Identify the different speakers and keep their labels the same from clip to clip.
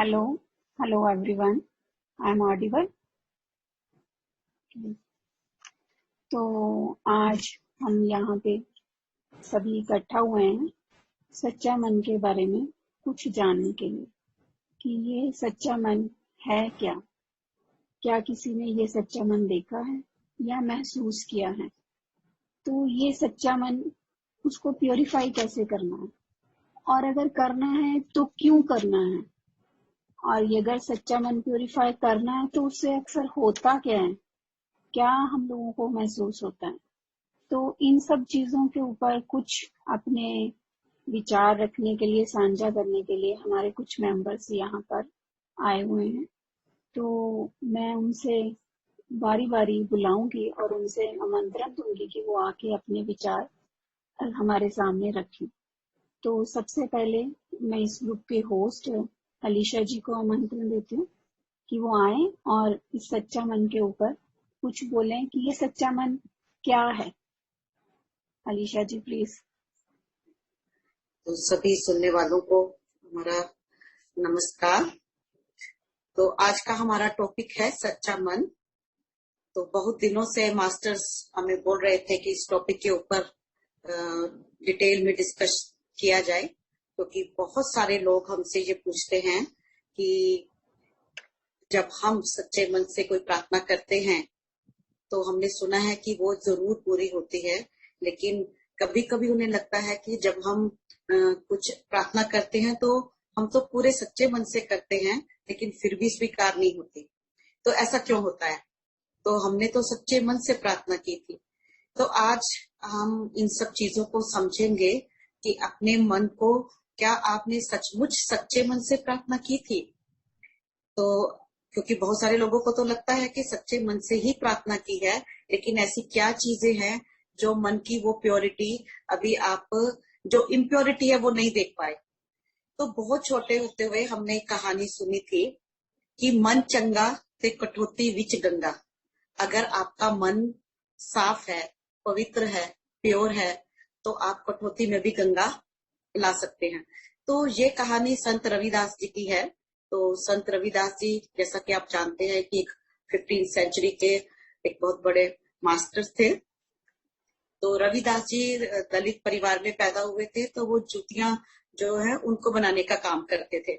Speaker 1: Hello, hello everyone. I'm audible. तो आज हम यहाँ पे सभी इकट्ठा हुए हैं सच्चा मन के बारे में कुछ जानने के लिए कि ये सच्चा मन है क्या। क्या किसी ने ये सच्चा मन देखा है या महसूस किया है। तो ये सच्चा मन, उसको प्योरीफाई कैसे करना है और अगर करना है तो क्यों करना है, और ये अगर सच्चा मन प्योरीफाई करना है तो उससे अक्सर होता क्या है, क्या हम लोगों को महसूस होता है। तो इन सब चीजों के ऊपर कुछ अपने विचार रखने के लिए, साझा करने के लिए हमारे कुछ मेंबर्स यहाँ पर आए हुए हैं। तो मैं उनसे बारी बारी बुलाऊंगी और उनसे आमंत्रण दूंगी कि वो आके अपने विचार हमारे सामने रखें। तो सबसे पहले मैं इस ग्रुप के होस्ट अलीशा जी को आमंत्रण देती हूँ कि वो आए और इस सच्चा मन के ऊपर कुछ बोलें कि ये सच्चा मन क्या है। अलीशा जी प्लीज।
Speaker 2: तो सभी सुनने वालों को हमारा नमस्कार। तो आज का हमारा टॉपिक है सच्चा मन। तो बहुत दिनों से मास्टर्स हमें बोल रहे थे कि इस टॉपिक के ऊपर डिटेल में डिस्कस किया जाए, क्योंकि बहुत सारे लोग हमसे ये पूछते हैं कि जब हम सच्चे मन से कोई प्रार्थना करते हैं तो हमने सुना है कि वो जरूर पूरी होती है, लेकिन कभी कभी उन्हें लगता है कि जब हम कुछ प्रार्थना करते हैं तो हम तो पूरे सच्चे मन से करते हैं लेकिन फिर भी स्वीकार नहीं होती। तो ऐसा क्यों होता है? तो हमने तो सच्चे मन से प्रार्थना की थी। तो आज हम इन सब चीजों को समझेंगे कि अपने मन को क्या आपने सचमुच सच्चे मन से प्रार्थना की थी। तो क्योंकि बहुत सारे लोगों को तो लगता है कि सच्चे मन से ही प्रार्थना की है, लेकिन ऐसी क्या चीजें हैं जो मन की वो प्योरिटी, अभी आप जो इम्प्योरिटी है वो नहीं देख पाए। तो बहुत छोटे होते हुए हमने एक कहानी सुनी थी कि मन चंगा ते कठौती विच गंगा। अगर आपका मन साफ है, पवित्र है, प्योर है, तो आप कठौती में भी गंगा ला सकते हैं। तो ये कहानी संत रविदास जी की है। तो संत रविदास जी, जैसा कि आप जानते हैं कि 15वीं सेंचुरी के एक बहुत बड़े मास्टर थे। तो रविदास जी दलित परिवार में पैदा हुए थे, तो वो जूतियां जो है उनको बनाने का काम करते थे।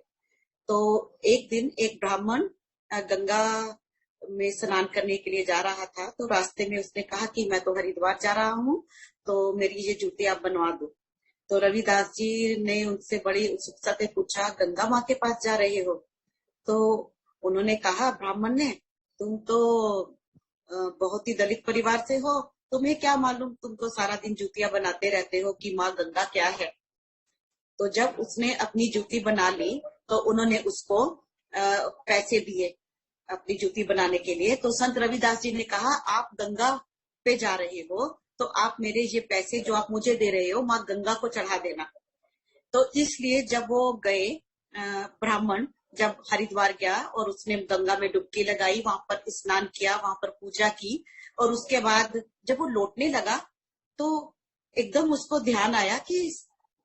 Speaker 2: तो एक दिन एक ब्राह्मण गंगा में स्नान करने के लिए जा रहा था, तो रास्ते में उसने कहा कि मैं तो हरिद्वार जा रहा हूँ, तो मेरी ये जूती आप बनवा दो। तो रविदास जी ने उनसे बड़ी उत्सुकता से पूछा, गंगा माँ के पास जा रहे हो? तो उन्होंने कहा, ब्राह्मण ने, तुम तो बहुत ही दलित परिवार से हो, तुम्हें क्या मालूम, तुम तो सारा दिन जूतियां बनाते रहते हो कि माँ गंगा क्या है। तो जब उसने अपनी जूती बना ली तो उन्होंने उसको पैसे दिए अपनी जूती बनाने के लिए। तो संत रविदास जी ने कहा, आप गंगा पे जा रहे हो तो आप मेरे ये पैसे जो आप मुझे दे रहे हो माँ गंगा को चढ़ा देना। तो इसलिए जब वो गए, ब्राह्मण जब हरिद्वार गया और उसने गंगा में डुबकी लगाई, वहां पर स्नान किया, वहां पर पूजा की, और उसके बाद जब वो लौटने लगा तो एकदम उसको ध्यान आया कि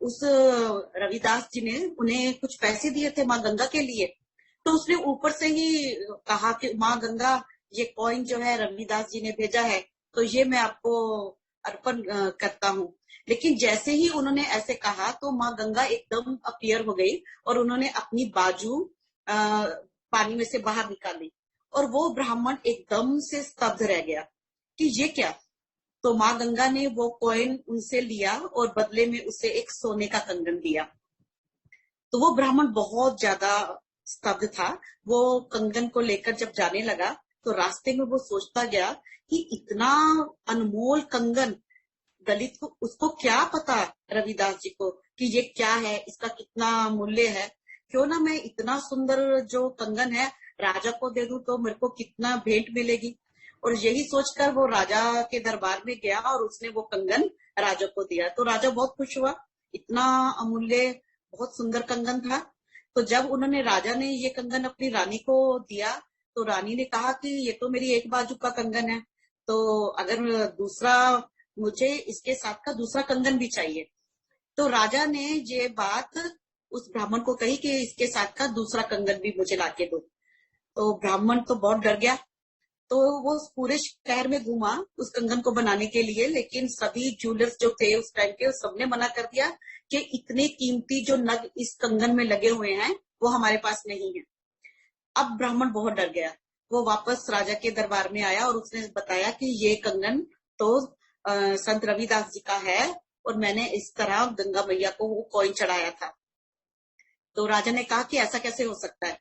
Speaker 2: उस रविदास जी ने उन्हें कुछ पैसे दिए थे माँ गंगा के लिए। तो उसने ऊपर से ही कहा कि माँ गंगा, ये कॉइन जो है रविदास जी ने भेजा है, तो ये मैं आपको अर्पण करता हूँ। लेकिन जैसे ही उन्होंने ऐसे कहा तो माँ गंगा एकदम अपीयर हो गई और उन्होंने अपनी बाजू पानी में से बाहर निकाली, और वो ब्राह्मण एकदम से स्तब्ध रह गया कि ये क्या। तो माँ गंगा ने वो कॉइन उनसे लिया और बदले में उसे एक सोने का कंगन दिया। तो वो ब्राह्मण बहुत ज्यादा स्तब्ध था। वो कंगन को लेकर जब जाने लगा तो रास्ते में वो सोचता गया कि इतना अनमोल कंगन, दलित को उसको क्या पता, रविदास जी को, कि ये क्या है, इसका कितना मूल्य है। क्यों ना मैं इतना सुंदर जो कंगन है राजा को दे दूं तो मेरे को कितना भेंट मिलेगी। और यही सोचकर वो राजा के दरबार में गया और उसने वो कंगन राजा को दिया। तो राजा बहुत खुश हुआ, इतना अमूल्य बहुत सुंदर कंगन था। तो जब उन्होंने, राजा ने ये कंगन अपनी रानी को दिया तो रानी ने कहा कि ये तो मेरी एक बाजू का कंगन है, तो अगर दूसरा, मुझे इसके साथ का दूसरा कंगन भी चाहिए। तो राजा ने ये बात उस ब्राह्मण को कही कि इसके साथ का दूसरा कंगन भी मुझे लाके दो। तो ब्राह्मण तो बहुत डर गया, तो वो पूरे शहर में घूमा उस कंगन को बनाने के लिए, लेकिन सभी ज्वेलर्स जो थे उस टाइम के सबने मना कर दिया कि इतने कीमती जो नग इस कंगन में लगे हुए हैं वो हमारे पास नहीं है। अब ब्राह्मण बहुत डर गया, वो वापस राजा के दरबार में आया और उसने बताया कि ये कंगन तो संत रविदास जी का है और मैंने इस तरह गंगा मैया को वो कॉइन चढ़ाया था। तो राजा ने कहा कि ऐसा कैसे हो सकता है,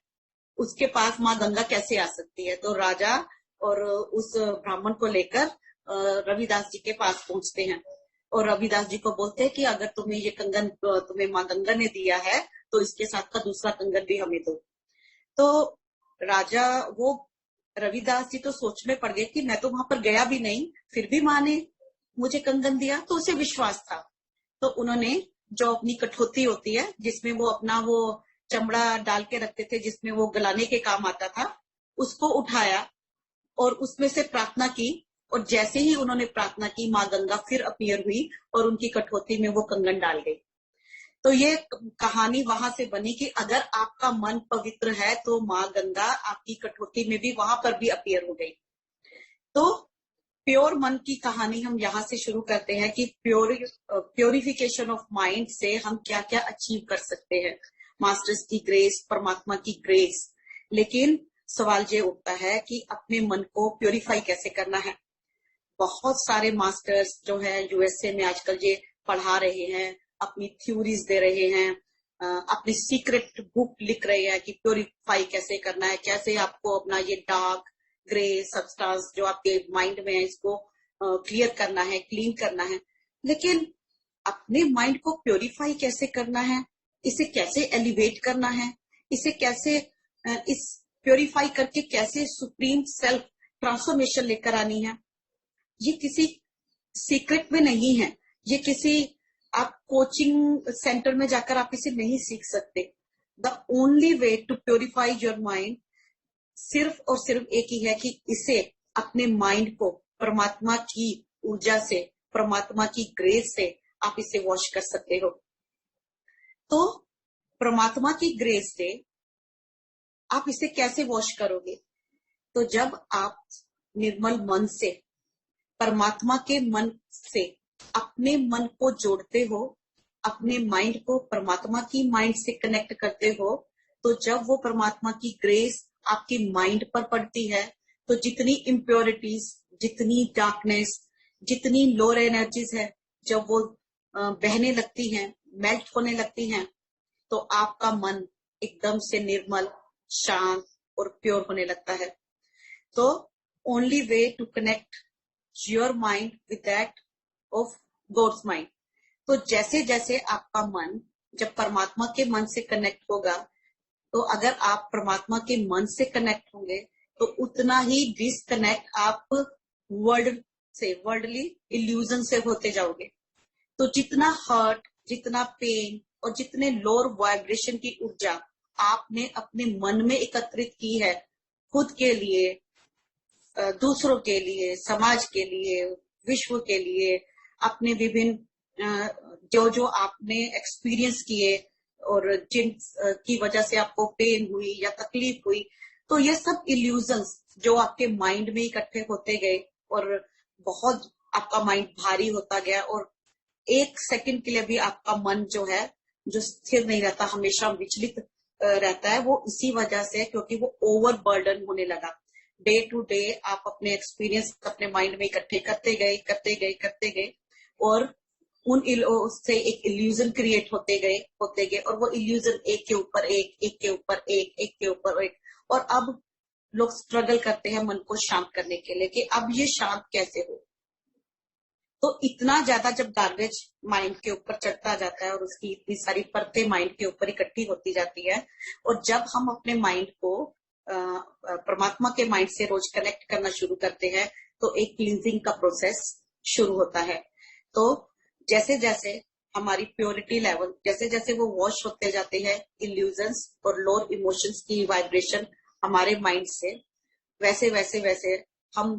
Speaker 2: उसके पास माँ गंगा कैसे आ सकती है। तो राजा और उस ब्राह्मण को लेकर रविदास जी के पास पहुंचते हैं और रविदास जी को बोलते हैं कि अगर तुम्हें ये कंगन तुम्हें माँ गंगा ने दिया है तो इसके साथ का दूसरा कंगन भी हमें दो। तो राजा वो रविदास जी तो सोच में पड़ गए कि मैं तो वहां पर गया भी नहीं, फिर भी माँ ने मुझे कंगन दिया, तो उसे विश्वास था। तो उन्होंने जो अपनी कठौती होती है जिसमें वो अपना वो चमड़ा डाल के रखते थे जिसमें वो गलाने के काम आता था, उसको उठाया और उसमें से प्रार्थना की, और जैसे ही उन्होंने प्रार्थना की माँ गंगा फिर अपीयर हुई और उनकी कठौती में वो कंगन डाल गई। तो ये कहानी वहां से बनी कि अगर आपका मन पवित्र है तो माँ गंगा आपकी कठौती में भी वहां पर भी अपीयर हो गई। तो प्योर मन की कहानी हम यहाँ से शुरू करते हैं कि प्योरिफिकेशन ऑफ माइंड से हम क्या क्या अचीव कर सकते हैं, मास्टर्स की ग्रेस, परमात्मा की ग्रेस। लेकिन सवाल ये उठता है कि अपने मन को प्योरीफाई कैसे करना है। बहुत सारे मास्टर्स जो है यूएसए में आजकल ये पढ़ा रहे हैं, अपनी थ्योरीज दे रहे हैं, अपनी सीक्रेट बुक लिख रहे हैं कि प्योरीफाई कैसे करना है, कैसे आपको अपना ये डार्क ग्रे सब्सटेंस जो आपके माइंड में है इसको क्लियर करना है, क्लीन करना है। लेकिन अपने माइंड को प्योरीफाई कैसे करना है, इसे कैसे एलिवेट करना है, इसे कैसे इस प्योरीफाई करके कैसे सुप्रीम सेल्फ ट्रांसफॉर्मेशन लेकर आनी है, ये किसी सीक्रेट में नहीं है। ये किसी आप कोचिंग सेंटर में जाकर आप इसे नहीं सीख सकते। The only way to purify your mind सिर्फ और सिर्फ एक ही है कि इसे अपने माइंड को परमात्मा की ऊर्जा से, परमात्मा की ग्रेस से आप इसे वॉश कर सकते हो। तो परमात्मा की ग्रेस से आप इसे कैसे वॉश करोगे? तो जब आप निर्मल मन से, परमात्मा के मन से अपने मन को जोड़ते हो, अपने माइंड को परमात्मा की माइंड से कनेक्ट करते हो, तो जब वो परमात्मा की ग्रेस आपकी माइंड पर पड़ती है तो जितनी इम्प्योरिटीज, जितनी डार्कनेस, जितनी लोअर एनर्जीज है, जब वो बहने लगती हैं, मेल्ट होने लगती हैं, तो आपका मन एकदम से निर्मल, शांत और प्योर होने लगता है। तो only way to connect your mind with that of God's mind. तो जैसे जैसे आपका मन जब परमात्मा के मन से कनेक्ट होगा, तो अगर आप परमात्मा के मन से कनेक्ट होंगे तो उतना ही डिस्कनेक्ट आप वर्ल्ड से, वर्ल्डली इल्यूजन से होते जाओगे। तो जितना हर्ट, जितना पेन और जितने लोअर वाइब्रेशन की ऊर्जा आपने अपने मन में एकत्रित की है, खुद के लिए, दूसरों के लिए, समाज के लिए, विश्व के लिए, अपने विभिन्न जो जो आपने एक्सपीरियंस किए और जिन की वजह से आपको पेन हुई या तकलीफ हुई, तो ये सब इल्यूजन्स जो आपके माइंड में इकट्ठे होते गए और बहुत आपका माइंड भारी होता गया, और एक सेकंड के लिए भी आपका मन जो है जो स्थिर नहीं रहता, हमेशा विचलित रहता है, वो इसी वजह से क्योंकि वो ओवर बर्डन होने लगा। डे टू डे आप अपने एक्सपीरियंस अपने माइंड में इकट्ठे करते गए और उन उससे एक इल्यूजन क्रिएट होते गए और वो इल्यूजन एक के ऊपर एक के ऊपर एक, और अब लोग स्ट्रगल करते हैं मन को शांत करने के लिए कि अब ये शांत कैसे हो। तो इतना ज्यादा जब गार्बेज माइंड के ऊपर चढ़ता जाता है और उसकी इतनी सारी परतें माइंड के ऊपर इकट्ठी होती जाती है, और जब हम अपने माइंड को परमात्मा के माइंड से रोज कनेक्ट करना शुरू करते हैं तो एक क्लींजिंग का प्रोसेस शुरू होता है। तो जैसे जैसे हमारी प्योरिटी लेवल, जैसे जैसे वो वॉश होते जाते हैं इल्यूजन्स और लोअर इमोशंस की वाइब्रेशन हमारे माइंड से, वैसे वैसे वैसे हम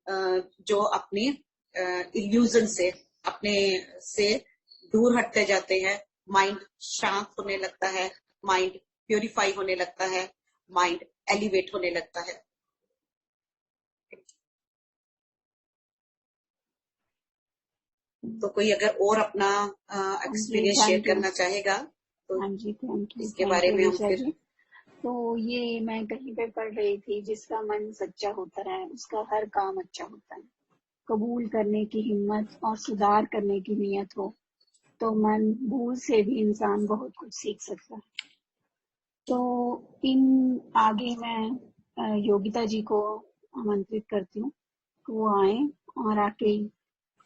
Speaker 2: जो अपनी इल्यूजन से, अपने से दूर हटते जाते हैं, माइंड शांत होने लगता है, माइंड प्योरीफाई होने लगता है, माइंड एलिवेट होने लगता है। तो कोई अगर और अपना
Speaker 1: जी,
Speaker 2: एक्सपीरियंस शेयर
Speaker 1: थैंक यू।
Speaker 2: करना चाहेगा तो
Speaker 1: हाँ जी, थैंक
Speaker 2: इसके
Speaker 1: यू
Speaker 2: बारे में हम
Speaker 1: ऋषा
Speaker 2: फिर।
Speaker 1: जी। तो ये मैं कहीं पे पढ़ रही थी, जिसका मन सच्चा होता है उसका हर काम अच्छा होता है। कबूल करने की हिम्मत और सुधार करने की नीयत हो तो मन भूल से भी इंसान बहुत कुछ सीख सकता है। तो इन आगे मैं योगिता जी को आमंत्रित करती हूँ कि वो आए और आके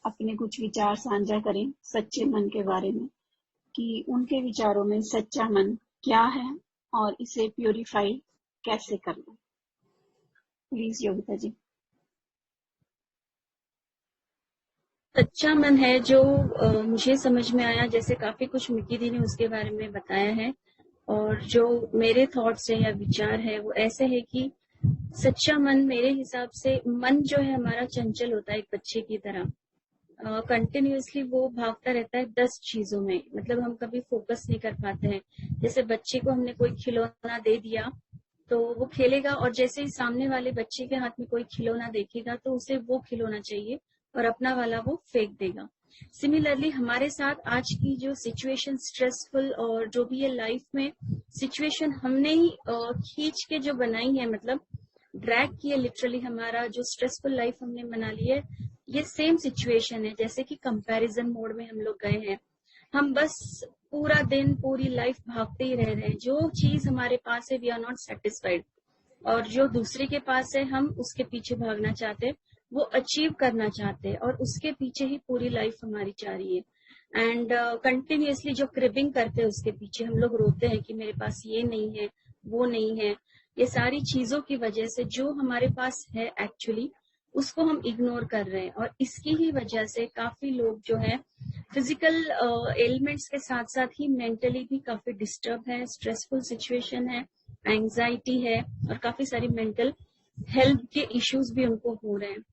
Speaker 1: अपने कुछ विचार साझा करें सच्चे मन के बारे में, कि उनके विचारों में सच्चा मन क्या है और इसे प्यूरिफाई कैसे करना। प्लीज योगिता जी।
Speaker 3: सच्चा मन है जो मुझे समझ में आया, जैसे काफी कुछ मिकी दी ने उसके बारे में बताया है, और जो मेरे थॉट्स है या विचार है वो ऐसे है कि सच्चा मन मेरे हिसाब से, मन जो है हमारा चंचल होता है एक बच्चे की तरह। कंटिन्यूअसली वो भागता रहता है 10 चीजों में, मतलब हम कभी फोकस नहीं कर पाते हैं। जैसे बच्चे को हमने कोई खिलौना दे दिया तो वो खेलेगा, और जैसे ही सामने वाले बच्चे के हाथ में कोई खिलौना देखेगा तो उसे वो खिलौना चाहिए और अपना वाला वो फेंक देगा। सिमिलरली हमारे साथ आज की जो सिचुएशन स्ट्रेसफुल और जो भी है लाइफ में सिचुएशन हमने ही खींच के जो बनाई है, मतलब ड्रैग की है लिटरली, हमारा जो स्ट्रेसफुल लाइफ हमने बना ली है, ये सेम सिचुएशन है। जैसे कि कंपैरिजन मोड में हम लोग गए हैं, हम बस पूरा दिन पूरी लाइफ भागते ही रह रहे हैं। जो चीज हमारे पास है वी आर नॉट सेटिस्फाइड, और जो दूसरे के पास है हम उसके पीछे भागना चाहते हैं, वो अचीव करना चाहते हैं, और उसके पीछे ही पूरी लाइफ हमारी जा रही है। एंड कंटिन्यूअसली जो क्रिबिंग करते हैं उसके पीछे हम लोग रोते हैं कि मेरे पास ये नहीं है, वो नहीं है। ये सारी चीजों की वजह से जो हमारे पास है एक्चुअली उसको हम इग्नोर कर रहे हैं, और इसकी ही वजह से काफी लोग जो है फिजिकल एलिमेंट्स के साथ साथ ही मेंटली भी काफी डिस्टर्ब है, स्ट्रेसफुल सिचुएशन है, एंजाइटी है, और काफी सारी मेंटल हेल्थ के इश्यूज भी उनको हो रहे हैं।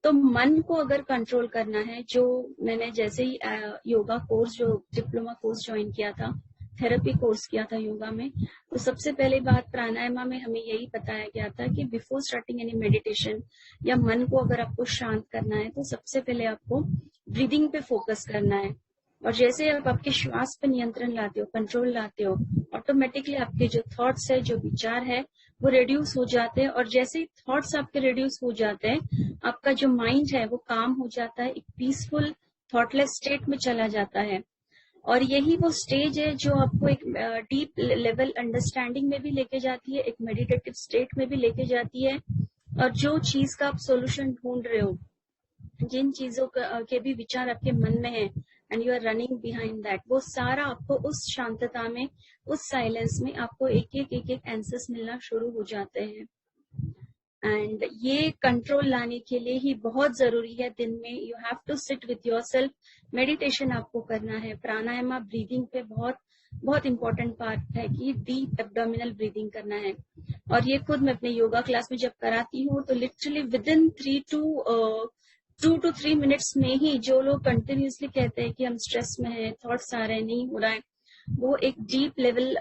Speaker 3: तो मन को अगर कंट्रोल करना है, जो मैंने जैसे ही योगा कोर्स, जो डिप्लोमा कोर्स ज्वाइन किया था, थेरेपी कोर्स किया था योगा में, तो सबसे पहले बात प्राणायाम में हमें यही बताया गया था कि बिफोर स्टार्टिंग एनी मेडिटेशन या मन को अगर आपको शांत करना है तो सबसे पहले आपको ब्रीदिंग पे फोकस करना है। और जैसे आप आपके श्वास पे नियंत्रण लाते हो, कंट्रोल लाते हो, ऑटोमेटिकली आपके जो थॉट्स है, जो विचार है, वो रिड्यूस हो जाते हैं। और जैसे ही थॉट्स आपके रिड्यूस हो जाते हैं, आपका जो माइंड है वो काम हो जाता है, एक पीसफुल थॉटलेस स्टेट में चला जाता है। और यही वो स्टेज है जो आपको एक डीप लेवल अंडरस्टैंडिंग में भी लेके जाती है, एक मेडिटेटिव स्टेट में भी लेके जाती है। और जो चीज का आप सोल्यूशन ढूंढ रहे हो, जिन चीजों के भी विचार आपके मन में है and you are running behind that, वो सारा आपको उस शांतता में, उस साइलेंस में आपको एक एक आंसर्स मिलना शुरू हो जाते हैं। एंड ये कंट्रोल लाने के लिए ही बहुत जरूरी है, दिन में you have to sit with yourself, meditation आपको करना है। प्राणायाम ब्रीदिंग पे बहुत बहुत इंपॉर्टेंट पार्ट है कि डीप एब्डोमिनल ब्रीदिंग करना है। और ये खुद मैं अपने योगा क्लास में जब कराती हूँ तो literally with in 2 to 3 minutes में ही, जो लोग कंटिन्यूसली कहते हैं कि हम स्ट्रेस में हैं, थॉट्स आ रहे हैं, नहीं हो रहा है, वो एक डीप लेवल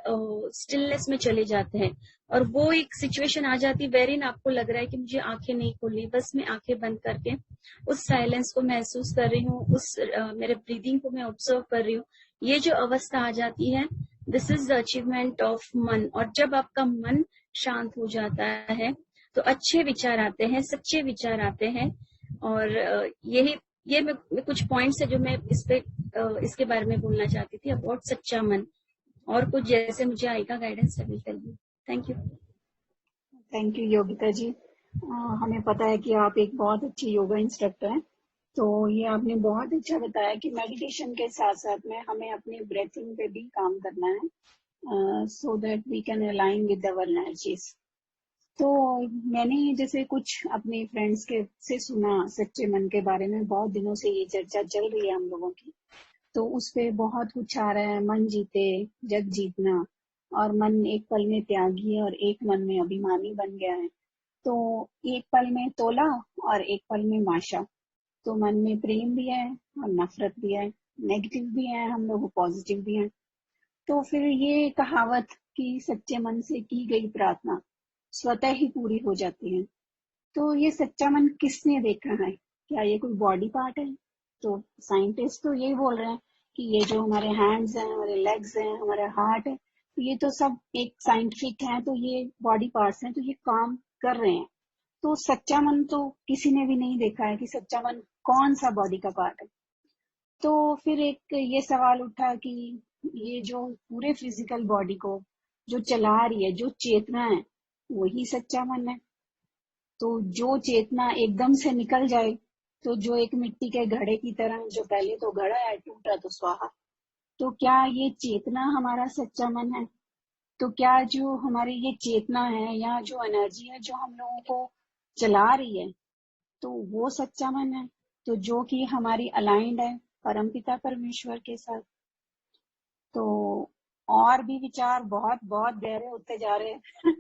Speaker 3: स्टिलनेस में चले जाते हैं। और वो एक सिचुएशन आ जाती है वेरिन आपको लग रहा है कि मुझे आंखें नहीं खोलनी, बस मैं आंखें बंद करके उस साइलेंस को महसूस कर रही हूँ, उस मेरे ब्रीदिंग को मैं ऑब्जर्व कर रही हूँ। ये जो अवस्था आ जाती है, this is the achievement of मन। और जब आपका मन शांत हो जाता है तो अच्छे विचार आते हैं, सच्चे विचार आते हैं। और ये मैं कुछ पॉइंट्स है जो मैं इसके बारे में बोलना चाहती थी अबाउट सच्चा मन। और कुछ जैसे मुझे आएगा guidance I will tell you. Thank you.
Speaker 1: Thank you Yogita ji. हमें पता है कि आप एक बहुत अच्छी योगा इंस्ट्रक्टर हैं। तो ये आपने बहुत अच्छा बताया कि मेडिटेशन के साथ साथ में हमें अपने ब्रेथिंग पे भी काम करना है, so that we can align with our energies. तो मैंने जैसे कुछ अपने फ्रेंड्स के से सुना सच्चे मन के बारे में, बहुत दिनों से ये चर्चा चल रही है हम लोगों की। तो उस पे बहुत कुछ आ रहा है, मन जीते जग जीतना, और मन एक पल में त्यागी है और एक मन में अभिमानी बन गया है। तो एक पल में तोला और एक पल में माशा। तो मन में प्रेम भी है और नफरत भी है, नेगेटिव भी हैं, हम लोग पॉजिटिव भी हैं। तो फिर ये कहावत कि सच्चे मन से की गई प्रार्थना स्वतः ही पूरी हो जाती है, तो ये सच्चा मन किसने देखा है? क्या ये कोई बॉडी पार्ट है? तो साइंटिस्ट तो यही बोल रहे हैं कि ये जो हमारे हैंड्स हैं, हमारे लेग्स हैं, हमारा हार्ट है, तो ये तो सब एक साइंटिफिक है, तो ये बॉडी पार्ट्स हैं, तो ये काम कर रहे हैं। तो सच्चा मन तो किसी ने भी नहीं देखा है कि सच्चा मन कौन सा बॉडी का पार्ट है। तो फिर एक ये सवाल उठा कि ये जो पूरे फिजिकल बॉडी को जो चला रही है, जो चेतना है, वही सच्चा मन है। तो जो चेतना एकदम से निकल जाए, तो जो एक मिट्टी के घड़े की तरह, जो पहले तो घड़ा है, टूटा तो स्वाहा, तो क्या ये चेतना हमारा सच्चा मन है? तो क्या जो हमारी ये चेतना है या जो एनर्जी है जो हम लोगों को चला रही है, तो वो सच्चा मन है? तो जो कि हमारी अलाइंड है परमपिता परमेश्वर के साथ। तो और भी विचार बहुत बहुत गहरे होते जा रहे हैं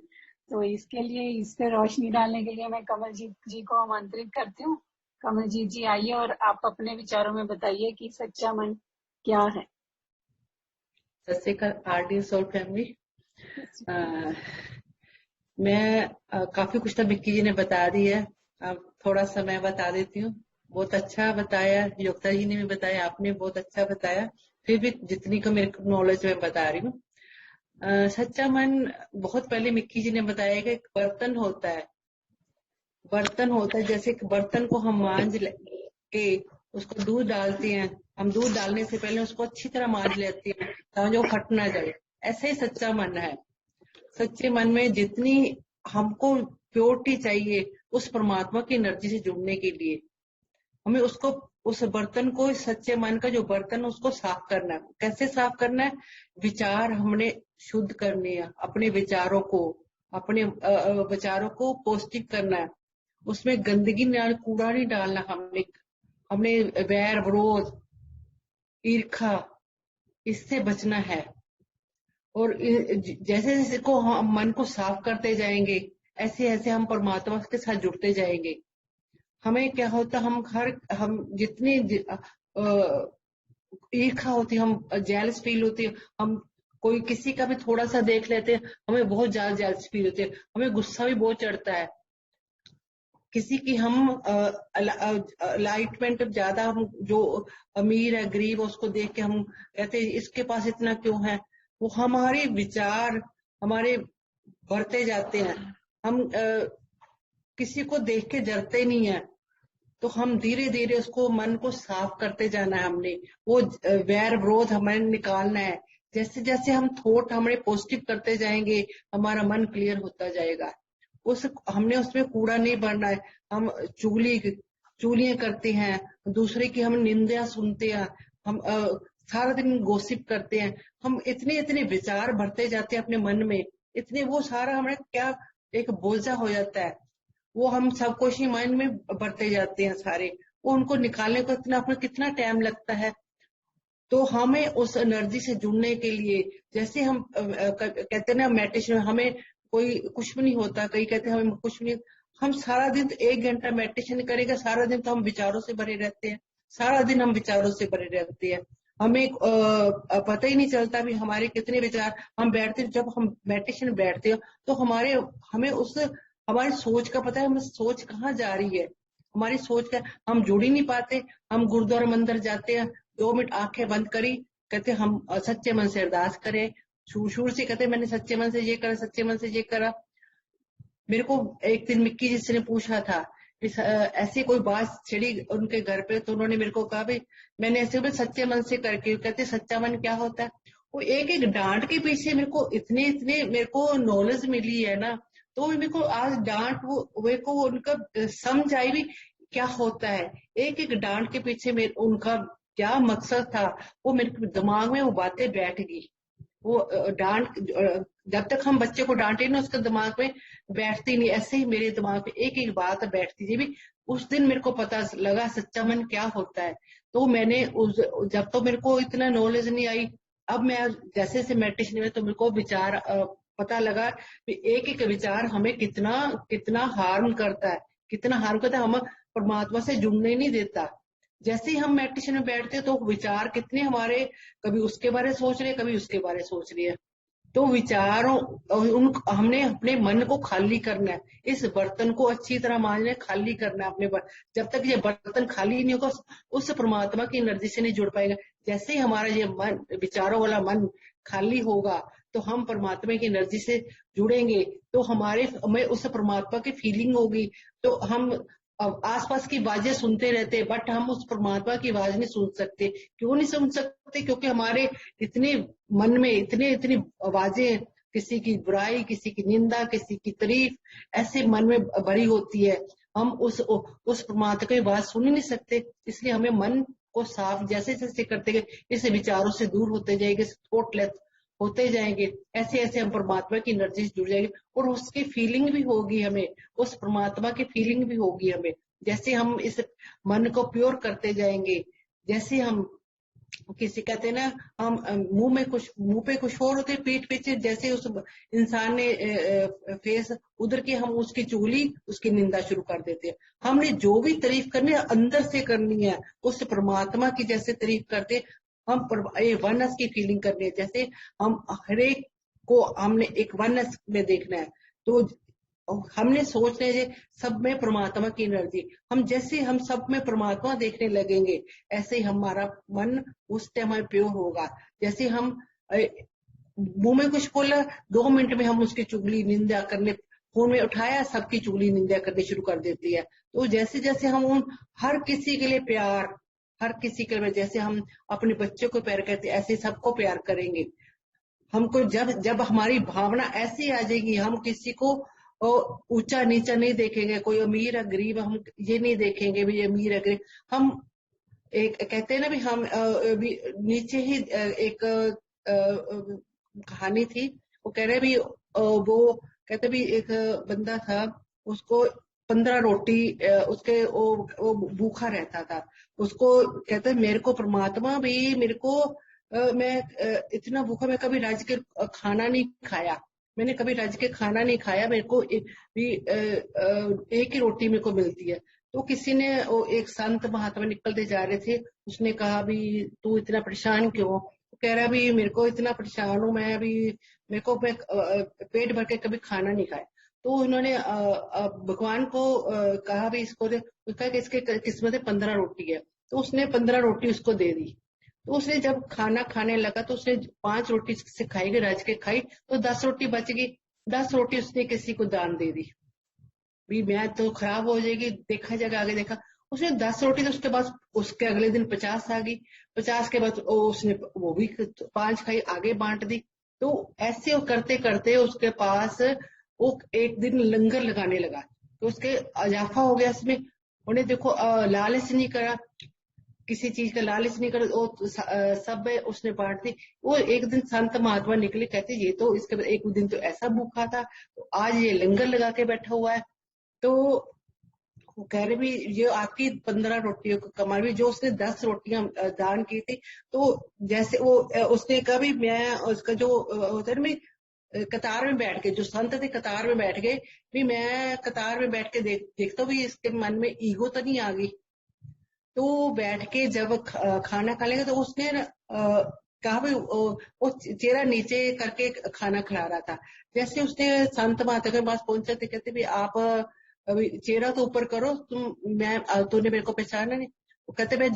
Speaker 1: तो इसके लिए, इस पे रोशनी डालने के लिए मैं कमलजीत जी को आमंत्रित करती हूँ। कमलजीत जी आइए और आप अपने विचारों में बताइए कि सच्चा मन क्या है।
Speaker 4: सत श्री अकाल आरडीएस और फैमिली। मैं काफी कुछ तो मिक्की जी ने बता दी है, अब थोड़ा सा मैं बता देती हूँ। बहुत अच्छा बताया, योक्ता जी ने भी बताया, आपने बहुत अच्छा बताया। फिर भी जितनी को मेरे को नॉलेज में बता रही हूँ। सच्चा मन, बहुत पहले मिक्की जी ने बताया कि एक बर्तन होता है, जैसे एक बर्तन को हम मांज के उसको दूध डालते हैं, हम दूध डालने से पहले उसको अच्छी तरह मांज लेते हैं ताकि वो फट ना जाए। ऐसे ही सच्चा मन है। सच्चे मन में जितनी हमको प्योरिटी चाहिए उस परमात्मा की एनर्जी से जुड़ने के लिए, हमें उसको, उस बर्तन को, सच्चे मन का जो बर्तन है उसको साफ करना है। कैसे साफ करना है? विचार हमने शुद्ध करने हैं, अपने विचारों को पौष्टिक करना है। उसमें गंदगी नहीं, कूड़ा नहीं डालना। हमने वैर विरोध ईर्खा इससे बचना है। और जैसे जैसे को हम मन को साफ करते जाएंगे, ऐसे ऐसे हम परमात्मा के साथ जुड़ते जाएंगे। हमें क्या होता, हम जितनी ईर्खा होती, हम जेलस फील होती है, हम कोई किसी का भी थोड़ा सा देख लेते हैं, हमें बहुत ज्यादा जेलस फील होती है, हमें गुस्सा भी बहुत चढ़ता है। किसी की हम लाइटमेंट ज्यादा, हम जो अमीर है गरीब है उसको देख के हम कहते हैं इसके पास इतना क्यों है। वो हमारे विचार हमारे बढ़ते जाते हैं। हम किसी को देख के डरते नहीं है। तो हम धीरे धीरे उसको, मन को साफ करते जाना है। हमने वो वैर विरोध हमें निकालना है। जैसे जैसे हम थॉट हमारे पॉजिटिव करते जाएंगे, हमारा मन क्लियर होता जाएगा। हमने उसमें कूड़ा नहीं भरना है। हम चुगलियां करते हैं, दूसरे की हम निंदा सुनते हैं, हम सारा दिन गॉसिप करते हैं, हम इतने इतने विचार भरते जाते हैं अपने मन में, इतने वो सारा हमारे क्या एक बोझा हो जाता है। वो हम सब कुछ ही माइंड में भरते जाते हैं सारे, वो उनको निकालने को कितना टाइम लगता है। तो हमें उस एनर्जी से जुड़ने के लिए, जैसे हम कहते हैं ना मेडिटेशन, हमें कोई कुछ भी नहीं होता, कई कहते हैं हमें कुछ भी नहीं, हम सारा दिन 1 घंटा मेडिटेशन करेंगे, सारा दिन तो हम विचारों से भरे रहते हैं, सारा दिन हम विचारों से भरे रहते हैं। हमें पता ही नहीं चलता भी हमारे कितने विचार। हम बैठते, जब हम मेडिटेशन बैठते हैं तो हमारी सोच का पता है, हमें सोच कहाँ जा रही है, हमारी सोच का हम जुड़ ही नहीं पाते। हम गुरुद्वारा मंदिर जाते हैं, 2 मिनट आंखें बंद करी, कहते हम सच्चे मन से अरदास करें, शुरू से कहते मैंने सच्चे मन से ये करा, सच्चे मन से ये करा। मेरे को एक दिन मिक्की जी ने पूछा था, ऐसी कोई बात छिड़ी उनके घर पे, तो उन्होंने मेरे को कहा भाई मैंने ऐसे भी सच्चे मन से करके, कहते सच्चा मन क्या होता है। वो एक एक डांट के पीछे मेरे को इतने इतने मेरे को नॉलेज मिली है ना, तो मेरे को आज डांट मेरे को उनका समझ आई भी क्या होता है। एक एक डांट के पीछे उनका क्या मकसद था, वो मेरे दिमाग में वो बातें बैठ गई। वो डांट, जब तक हम बच्चे को डांटे ना उसके दिमाग में बैठती नहीं, ऐसे ही मेरे दिमाग में एक एक बात बैठती थी भी। उस दिन मेरे को पता लगा सच्चा मन क्या होता है। तो मैंने जब तो मेरे को इतना नॉलेज नहीं आई, अब मैं जैसे जैसे मेडिटेशन में तो मेरे को विचार पता लगा कि एक एक विचार हमें कितना कितना हार्म करता है, कितना हार्म करता है, हम परमात्मा से जुड़ने नहीं देता। जैसे ही हम मेडिटेशन में बैठते हैं तो विचार कितने हमारे, कभी उसके बारे में सोच रहे हैं, कभी उसके बारे में सोच रहे हैं। तो विचारों हमने अपने मन को खाली करना है, इस बर्तन को अच्छी तरह मांझना, खाली करना है अपने जब तक ये बर्तन खाली नहीं होगा उस परमात्मा की एनर्जी से नहीं जुड़ पाएगा। जैसे ही हमारा ये मन, विचारों वाला मन खाली होगा तो हम परमात्मा की एनर्जी से जुड़ेंगे, तो हमें उस परमात्मा की फीलिंग होगी। तो हम आसपास की आवाजें सुनते रहते, बट हम उस परमात्मा की आवाज नहीं सुन सकते। क्यों नहीं सुन सकते? क्योंकि हमारे इतने मन में इतनी आवाजें, किसी की बुराई, किसी की निंदा, किसी की तारीफ ऐसे मन में भरी होती है, हम उस परमात्मा की आवाज सुन ही नहीं सकते। इसलिए हमें मन को साफ जैसे जैसे करते गए, इस विचारों से दूर होते जाएंगे, थॉटलेस होते जाएंगे, ऐसे ऐसे हम परमात्मा की एनर्जी से जुड़ जाएंगे और उसकी फीलिंग भी होगी हमें, उस परमात्मा की फीलिंग भी होगी हमें। जैसे हम इस मन को प्योर करते जाएंगे, जैसे हम किसी कहते हैं ना, हम मुंह पे कुछ और होते, पीठ पीछे जैसे उस इंसान ने फेस उधर के, हम उसकी चुगली, उसकी निंदा शुरू कर देते हैं। हमने जो भी तारीफ करनी है अंदर से करनी है, उस परमात्मा की जैसे तारीफ करते हम वनस की फीलिंग करनी है। जैसे हम हर एक को हमने एक वनस में देखना है, तो हमने सोचना है सब में परमात्मा की एनर्जी, हम सब में परमात्मा देखने लगेंगे, ऐसे ही हमारा मन उस टाइम में प्योर होगा। जैसे हम मुंह में कुछ बोला, 2 मिनट में हम उसकी चुगली निंदा करने, फोन में उठाया, सबकी चुगली निंदा करनी शुरू कर देती है। तो जैसे जैसे हम हर किसी के लिए प्यार, हर किसी के लिए, जैसे हम अपने बच्चों को प्यार करते ऐसे सबको प्यार करेंगे। हमको जब हमारी भावना ऐसी आ जाएगी, हम किसी को ऊंचा नीचा नहीं देखेंगे, कोई अमीर है गरीब, हम ये नहीं देखेंगे भी अमीर है गरीब। हम एक कहते हैं ना भी, हम नीचे ही एक कहानी थी, वो कह रहे भी, वो कहते भी एक बंदा था, उसको 15 रोटी, उसके वो भूखा रहता था। उसको कहते मेरे को परमात्मा भी, मेरे को मैं इतना भूखा, मैं कभी रज के खाना नहीं खाया, मैंने कभी रज के खाना नहीं खाया, मेरे को एक ही रोटी मेरे को मिलती है। तो किसी ने, एक संत महात्मा निकलते जा रहे थे, उसने कहा भी तू इतना परेशान क्यों? कह रहा भी मेरे को इतना परेशान हूं मैं, अभी मेरे को पेट भर के कभी खाना नहीं खाया। तो उन्होंने भगवान को कहा भी इसको, कहा कि इसके किस्मत में 15 रोटी है। तो उसने 15 रोटी उसको दे दी। तो उसने जब खाना खाने लगा तो उसने 5 रोटी से खाई गई, रज के खाई, तो 10 रोटी बच गई। 10 रोटी उसने किसी को दान दे दी, भी मैं तो खराब हो जाएगी, देखा जाएगा आगे। देखा उसने 10 रोटी, तो उसके बाद उसके अगले दिन 50 आ गई। 50 के बाद उसने वो भी 5 खाई, आगे बांट दी। तो ऐसे करते करते उसके पास वो एक दिन लंगर लगाने लगा, तो उसके इजाफा हो गया इसमें। उन्हें देखो लालच नहीं करा, किसी चीज का लालच नहीं करा, वो सब उसने बांट दी। वो एक दिन संत महात्मा निकले, कहते ये तो इसके बाद एक दिन तो ऐसा भूखा था, तो आज ये लंगर लगा के बैठा हुआ है। तो वो कह रहे भी ये आपकी 15 रोटियों का कमाल भी, जो उसने 10 रोटियां दान की थी। तो जैसे वो उसने कहा भी मैं उसका जो होता है ना, कतार में बैठ के, जो संत थे कतार में बैठ गए, भी मैं कतार में बैठ के देखता हूँ भी इसके मन में ईगो तो नहीं आ गई। तो बैठ के जब खाना खा लेगा, तो उसने कहा भी वो चेहरा नीचे करके खाना खिला रहा था। जैसे उसने संत महात्मा के पास पहुंचा, तो कहते भी आप अभी चेहरा तो ऊपर करो, तूने मेरे को पहचाना नहीं। वो कहते मैं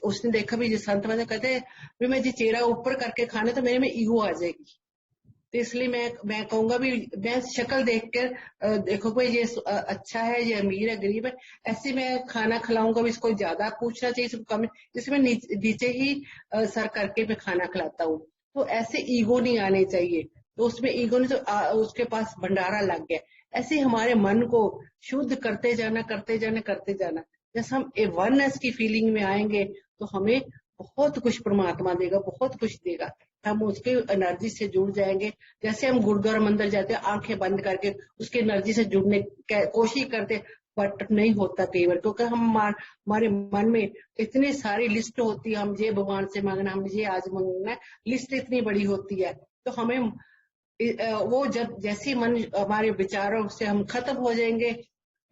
Speaker 4: उसने देखा भी संत महात्मा कहते भी मैं जी चेहरा ऊपर करके खाने तो मेरे में ईगो आ जाएगी। तो इसलिए मैं कहूंगा भी, मैं शक्ल देखकर देखो भाई ये अच्छा है, ये अमीर है, गरीब है, ऐसे मैं खाना खिलाऊंगा भी, इसको ज्यादा पूछना चाहिए, इसको कम, इसमें नीचे ही सर करके मैं खाना खिलाता हूँ। तो ऐसे ईगो नहीं आने चाहिए। तो उसमें ईगो नहीं, तो उसके पास भंडारा लग गया। ऐसे हमारे मन को शुद्ध करते जाना, करते जाना, करते जाना। जैसे हम ए वननेस की फीलिंग में आएंगे तो हमें बहुत कुछ परमात्मा देगा, बहुत कुछ देगा। हम उसके एनर्जी से जुड़ जाएंगे। जैसे हम गुरुद्वारा मंदिर जाते हैं, आंखें बंद करके उसके एनर्जी से जुड़ने की कोशिश करते, बट नहीं होता कई बार, क्योंकि हमारे मन में इतनी सारी लिस्ट होती है, हम ये भगवान से मांगना, हम ये आज मांगना है, लिस्ट इतनी बड़ी होती है। तो हमें वो जब जैसे मन हमारे विचारों से हम खत्म हो जाएंगे,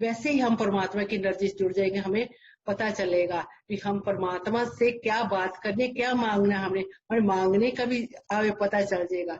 Speaker 4: वैसे ही हम परमात्मा की एनर्जी से जुड़ जाएंगे। हमें पता चलेगा कि हम परमात्मा से क्या बात करनी, क्या मांगना हमने, और मांगने का भी हमें पता चल जाएगा।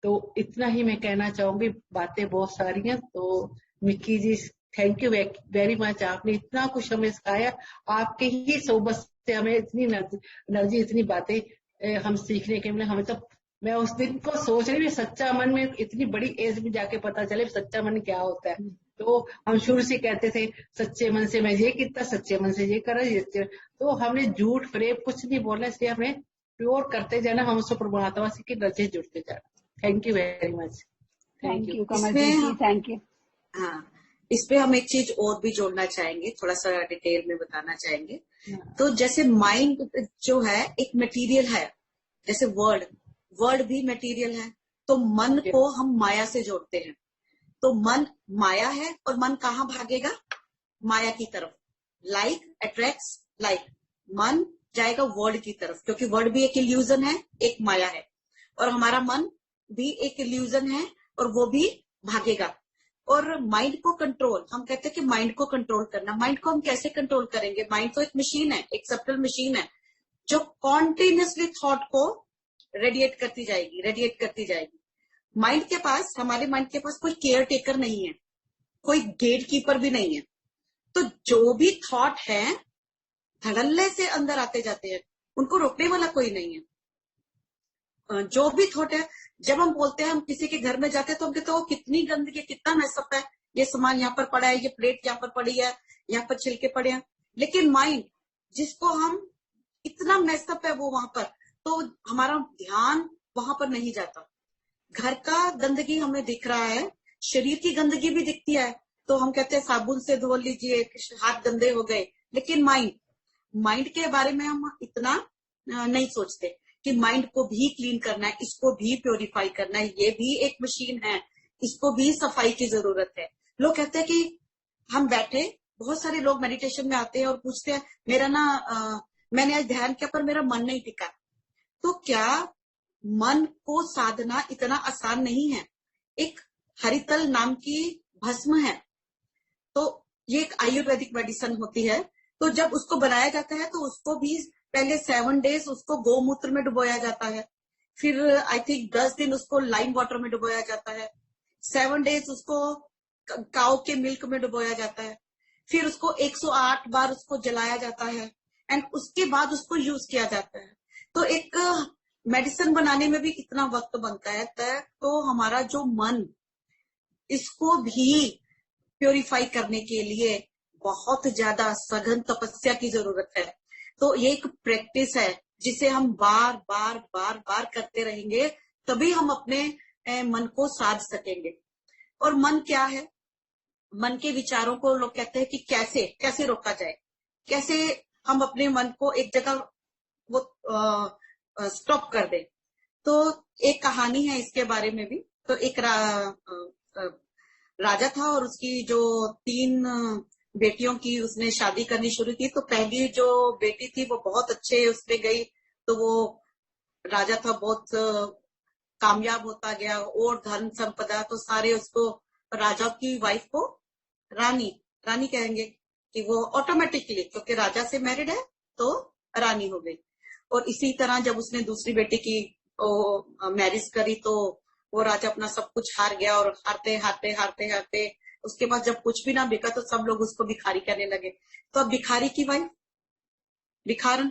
Speaker 4: तो इतना ही मैं कहना चाहूंगी, बातें बहुत सारी हैं। तो Mikki ji, thank you very much, आपने इतना कुछ हमें सिखाया। आपके ही सोबत से हमें इतनी एनर्जी, इतनी बातें हम सीखने के मिले। हमें तो, मैं उस दिन को सोच रही हूँ, सच्चा मन में इतनी बड़ी एज में जाके पता चले सच्चा मन क्या होता है। तो हम शुरू से कहते थे सच्चे मन से मैं ये कितना, सच्चे मन से ये करा, ये, तो हमने झूठ फरेब कुछ नहीं बोलना, इसलिए हमें प्योर करते जाना, हम उसको परमात्मा से की नजर जुड़ते जाना। Thank you very much.
Speaker 1: Thank you Kamal ji, thank you.
Speaker 2: हाँ, इसमें हम एक चीज और भी जोड़ना चाहेंगे, थोड़ा सा डिटेल में बताना चाहेंगे। तो जैसे माइंड जो है एक मटेरियल है, जैसे वर्ड भी मटेरियल है, तो मन को हम माया से जोड़ते हैं। तो मन माया है और मन कहाँ भागेगा? माया की तरफ। लाइक अट्रैक्ट्स लाइक, मन जाएगा वर्ड की तरफ, क्योंकि वर्ड भी एक इल्यूजन है, एक माया है, और हमारा मन भी एक इल्यूजन है और वो भी भागेगा। और माइंड को कंट्रोल, हम कहते हैं कि माइंड को कंट्रोल करना। माइंड को हम कैसे कंट्रोल करेंगे? माइंड तो एक मशीन है, एक सब्टल मशीन है, जो कॉन्टिन्यूसली थॉट को रेडिएट करती जाएगी। माइंड के पास, हमारे माइंड के पास कोई केयर टेकर नहीं है, कोई गेट कीपर भी नहीं है। तो जो भी थॉट है धड़ल्ले से अंदर आते जाते हैं, उनको रोकने वाला कोई नहीं है। जो भी थॉट है, जब हम बोलते हैं, हम किसी के घर में जाते हैं तो हम कहते हैं वो कितनी गंदगी, कितना मैसअप है, ये सामान यहाँ पर पड़ा है, ये प्लेट यहाँ पर पड़ी है, यहाँ पर छिलके पड़े हैं। लेकिन माइंड, जिसको हम इतना मैसअप है वो वहां पर, तो हमारा ध्यान वहां पर नहीं जाता। घर का गंदगी हमें दिख रहा है, शरीर की गंदगी भी दिखती है, तो हम कहते हैं साबुन से धो लीजिए, हाथ गंदे हो गए। लेकिन माइंड के बारे में हम इतना नहीं सोचते कि माइंड को भी क्लीन करना है, इसको भी प्योरीफाई करना है, ये भी एक मशीन है, इसको भी सफाई की जरूरत है। लोग कहते हैं कि हम बैठे, बहुत सारे लोग मेडिटेशन में आते हैं और पूछते हैं, मेरा मैंने आज ध्यान किया पर मेरा मन नहीं टिका। तो क्या मन को साधना इतना आसान नहीं है? एक हरितल नाम की भस्म है, तो ये एक आयुर्वेदिक मेडिसिन होती है। तो जब उसको बनाया जाता है तो उसको भी पहले 7 डेज उसको गोमूत्र में डुबोया जाता है, फिर आई थिंक 10 दिन उसको लाइम वाटर में डुबोया जाता है, 7 डेज उसको काऊ के मिल्क में डुबोया जाता है, फिर उसको 108 बार उसको जलाया जाता है, एंड उसके बाद उसको यूज किया जाता है। तो एक मेडिसिन बनाने में भी इतना वक्त बनता है। तो हमारा जो मन, इसको भी प्योरीफाई करने के लिए बहुत ज्यादा सघन तपस्या की जरूरत है। तो ये एक प्रैक्टिस है जिसे हम बार बार करते रहेंगे, तभी हम अपने मन को साध सकेंगे। और मन क्या है? मन के विचारों को लोग कहते हैं कि कैसे रोका जाए, कैसे हम अपने मन को एक जगह वो स्टॉप कर दे। तो एक कहानी है इसके बारे में भी। तो एक राजा था और उसकी जो 3 बेटियों की उसने शादी करनी शुरू की। तो पहली जो बेटी थी वो बहुत अच्छे उसमें गई, तो वो राजा था बहुत कामयाब होता गया, और धन संपदा तो सारे उसको, राजा की वाइफ को रानी कहेंगे कि वो ऑटोमेटिकली, क्योंकि राजा से मैरिड है तो रानी हो गई। और इसी तरह जब उसने दूसरी बेटी की मैरिज करी तो वो राजा अपना सब कुछ हार गया, और हारते उसके बाद जब कुछ भी ना बिका तो सब लोग उसको भिखारी कहने लगे। तो अब भिखारी की वाइफ भिखारन,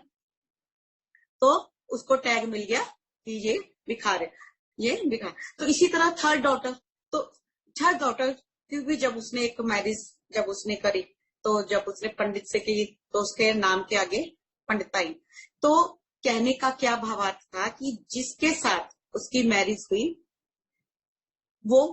Speaker 2: तो उसको टैग मिल गया कि ये भिखार है, ये भिखार। तो इसी तरह थर्ड डॉटर की भी जब उसने एक मैरिज जब उसने करी, तो जब उसने पंडित से की तो उसके नाम के आगे पंडिताई। तो कहने का क्या भावार्थ था कि जिसके साथ उसकी मैरिज हुई वो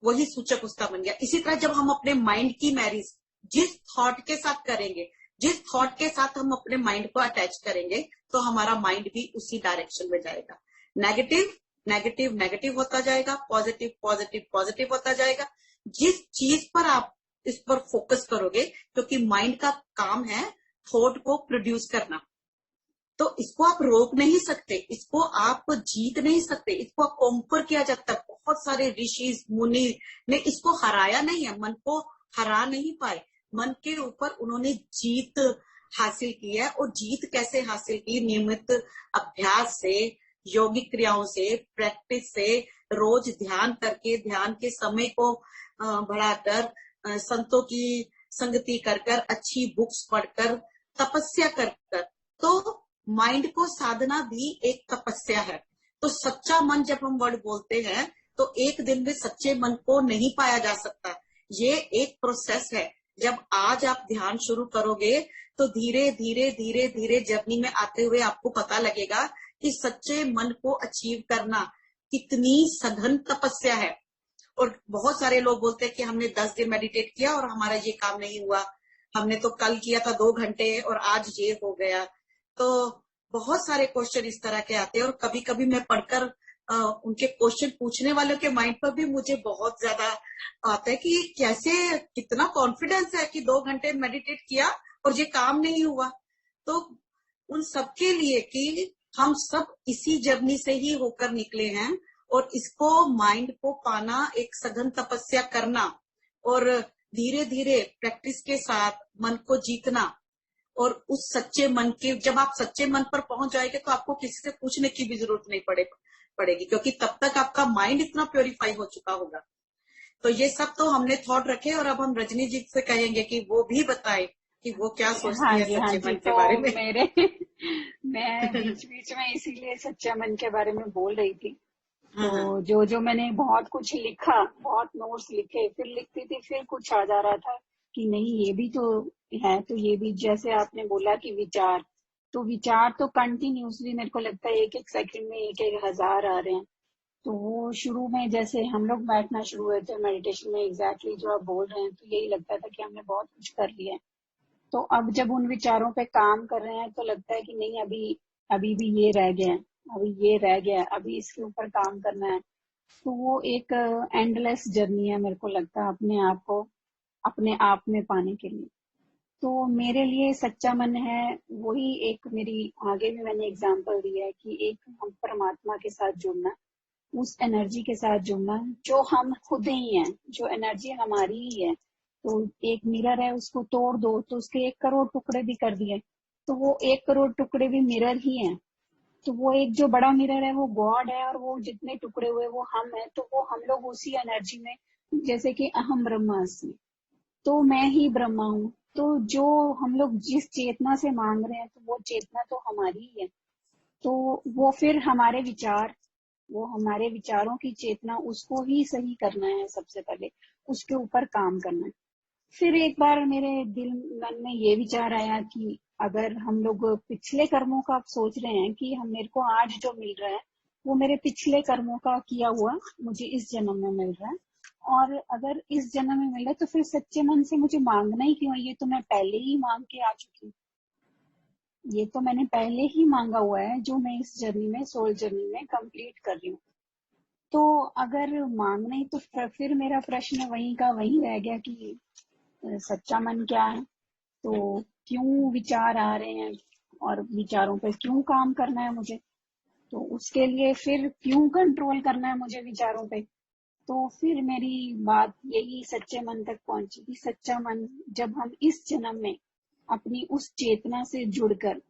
Speaker 2: वही सूचक उसका बन गया। इसी तरह जब हम अपने माइंड की मैरिज जिस थॉट के साथ करेंगे, जिस थॉट के साथ हम अपने माइंड को अटैच करेंगे, तो हमारा माइंड भी उसी डायरेक्शन में जाएगा। नेगेटिव होता जाएगा, पॉजिटिव होता जाएगा। जिस चीज पर आप इस पर फोकस करोगे, क्योंकि माइंड का काम है थॉट को प्रोड्यूस करना, तो इसको आप रोक नहीं सकते, इसको आप जीत नहीं सकते, इसको कॉन्कर किया जाता है। बहुत सारे ऋषि मुनि ने इसको हराया नहीं है, मन को हरा नहीं पाए। मन के ऊपर उन्होंने जीत हासिल की है। और जीत कैसे हासिल की? नियमित अभ्यास से, योगिक क्रियाओं से, प्रैक्टिस से, रोज ध्यान करके, ध्यान के समय को बढ़ाकर, संतों की संगति कर कर, अच्छी बुक्स पढ़कर, तपस्या कर कर। तो माइंड को साधना भी एक तपस्या है। तो सच्चा मन जब हम वर्ड बोलते हैं तो एक दिन में सच्चे मन को नहीं पाया जा सकता। ये एक प्रोसेस है। जब आज आप ध्यान शुरू करोगे तो धीरे धीरे धीरे धीरे जर्नी में आते हुए आपको पता लगेगा कि सच्चे मन को अचीव करना कितनी सघन तपस्या है। और बहुत सारे लोग बोलते हैं कि हमने 10 दिन मेडिटेट किया और हमारा ये काम नहीं हुआ, हमने तो कल किया था 2 घंटे और आज ये हो गया। तो बहुत सारे क्वेश्चन इस तरह के आते हैं। और कभी कभी मैं पढ़कर उनके क्वेश्चन पूछने वालों के माइंड पर भी मुझे बहुत ज्यादा आता है कि कैसे, कितना कॉन्फिडेंस है कि 2 घंटे मेडिटेट किया और ये काम नहीं हुआ। तो उन सबके लिए कि हम सब इसी जर्नी से ही होकर निकले हैं और इसको, माइंड को पाना, एक सघन तपस्या करना और धीरे धीरे प्रैक्टिस के साथ मन को जीतना। और उस सच्चे मन के, जब आप सच्चे मन पर पहुंच जाएंगे तो आपको किसी से पूछने की भी जरूरत नहीं पड़ेगी, क्योंकि तब तक आपका माइंड इतना प्योरीफाई हो चुका होगा। तो ये सब तो हमने थॉट रखे और अब हम रजनी जी से कहेंगे कि वो भी बताए कि वो क्या सोचती है सच्चे मन के बारे में।
Speaker 1: मैं बीच बीच में इसीलिए सच्चे मन के बारे में बोल रही थी। तो जो मैंने बहुत कुछ लिखा, बहुत नोट्स लिखे, फिर लिखती थी, फिर कुछ आ जा रहा था कि नहीं ये भी तो है। तो ये भी, जैसे आपने बोला कि विचार, तो विचार तो कंटिन्यूसली मेरे को लगता है एक एक सेकंड में 1,000 आ रहे हैं। तो वो शुरू में जैसे हम लोग बैठना शुरू हुए थे मेडिटेशन में, एग्जैक्टली जो आप बोल रहे हैं, तो यही लगता था कि हमने बहुत कुछ कर लिया है। तो अब जब उन विचारों पे काम कर रहे हैं तो लगता है कि नहीं, अभी भी ये रह गया है, अभी ये रह गया है, अभी इसके ऊपर काम करना है। तो वो एक एंडलेस जर्नी है मेरे को लगता है अपने आप को अपने आप में पाने के लिए। तो मेरे लिए सच्चा मन है वही, एक मेरी आगे भी मैंने एग्जांपल दिया है कि एक हम परमात्मा के साथ जुड़ना, उस एनर्जी के साथ जुड़ना जो हम खुद ही हैं, जो एनर्जी हमारी ही है। तो एक मिरर है, उसको तोड़ दो तो उसके 1 करोड़ टुकड़े भी कर दिए, तो वो 1 करोड़ टुकड़े भी मिरर ही हैं। तो वो एक जो बड़ा मिरर है वो गॉड है, और वो जितने टुकड़े हुए वो हम है। तो वो हम लोग उसी एनर्जी में, जैसे कि अहम ब्रह्मास्मि, तो मैं ही ब्रह्मा हूँ। तो जो हम लोग जिस चेतना से मांग रहे हैं, तो वो चेतना तो हमारी ही है। तो वो फिर हमारे विचार, वो हमारे विचारों की चेतना, उसको ही सही करना है सबसे पहले, उसके ऊपर काम करना है। फिर एक बार मेरे मन में ये विचार आया कि अगर हम लोग पिछले कर्मों का सोच रहे हैं कि हम, मेरे को आज जो मिल रहा है वो मेरे पिछले कर्मों का किया हुआ मुझे इस जन्म में मिल रहा है, और अगर इस जन्म में मिल रहा है तो फिर सच्चे मन से मुझे मांगना ही क्यों है? ये तो मैं पहले ही मांग के आ चुकी हूँ, ये तो मैंने पहले ही मांगा हुआ है, जो मैं इस जर्नी में, सोल जर्नी में कंप्लीट कर रही हूँ। तो अगर मांगना ही, तो फिर मेरा प्रश्न वहीं का वहीं रह गया कि सच्चा मन क्या है? तो क्यों विचार आ रहे हैं और विचारों पे क्यों काम करना है मुझे? तो उसके लिए फिर क्यों कंट्रोल करना है मुझे विचारों पे? तो फिर मेरी बात यही सच्चे मन तक पहुंची कि सच्चा मन, जब हम इस जन्म में अपनी उस चेतना से जुड़कर